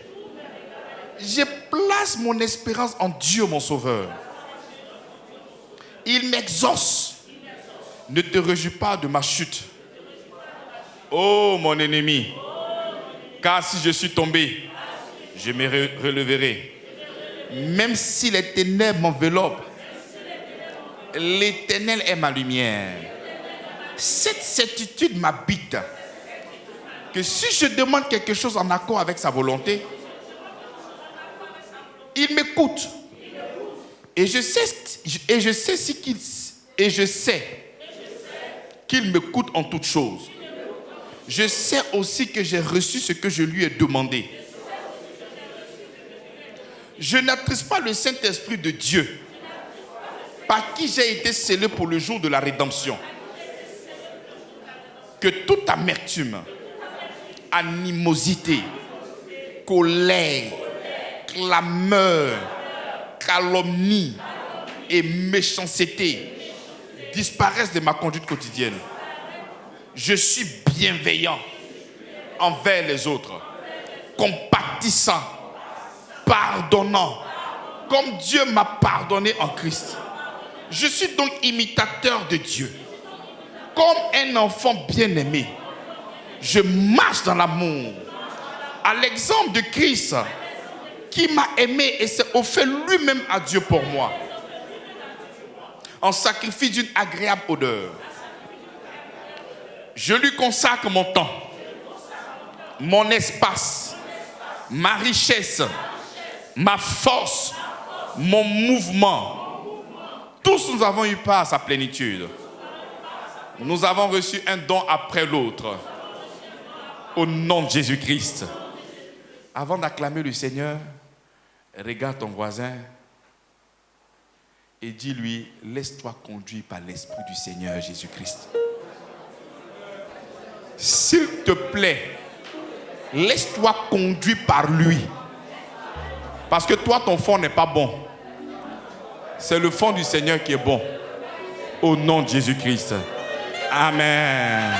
Je place mon espérance en Dieu, mon Sauveur. Il m'exauce. Ne te réjouis pas de ma chute, ô mon ennemi, car si je suis tombé, Je me releverai. Même si les ténèbres m'enveloppent, l'Éternel est ma lumière. Cette certitude m'habite. Que si je demande quelque chose en accord avec sa volonté, il m'écoute. Et je sais qu'il m'écoute en toutes choses. Je sais aussi que j'ai reçu ce que je lui ai demandé. Je n'attriste pas le Saint-Esprit de Dieu, par qui j'ai été scellé pour le jour de la rédemption. Que toute amertume, animosité, colère, clameur, calomnie et méchanceté disparaissent de ma conduite quotidienne. Je suis bienveillant envers les autres, compatissant, pardonnant, comme Dieu m'a pardonné en Christ. Je suis donc imitateur de Dieu. Comme un enfant bien-aimé, je marche dans l'amour, à l'exemple de Christ, qui m'a aimé et s'est offert lui-même à Dieu pour moi, en sacrifice d'une agréable odeur. Je lui consacre mon temps, mon espace, ma richesse, ma force, mon mouvement. Tous nous avons eu part à sa plénitude. Nous avons reçu un don après l'autre. Au nom de Jésus-Christ. Avant d'acclamer le Seigneur, regarde ton voisin et dis-lui, laisse-toi conduire par l'Esprit du Seigneur Jésus-Christ. S'il te plaît, laisse-toi conduire par lui. Parce que toi, ton fond n'est pas bon. C'est le fond du Seigneur qui est bon. Au nom de Jésus-Christ. Amen.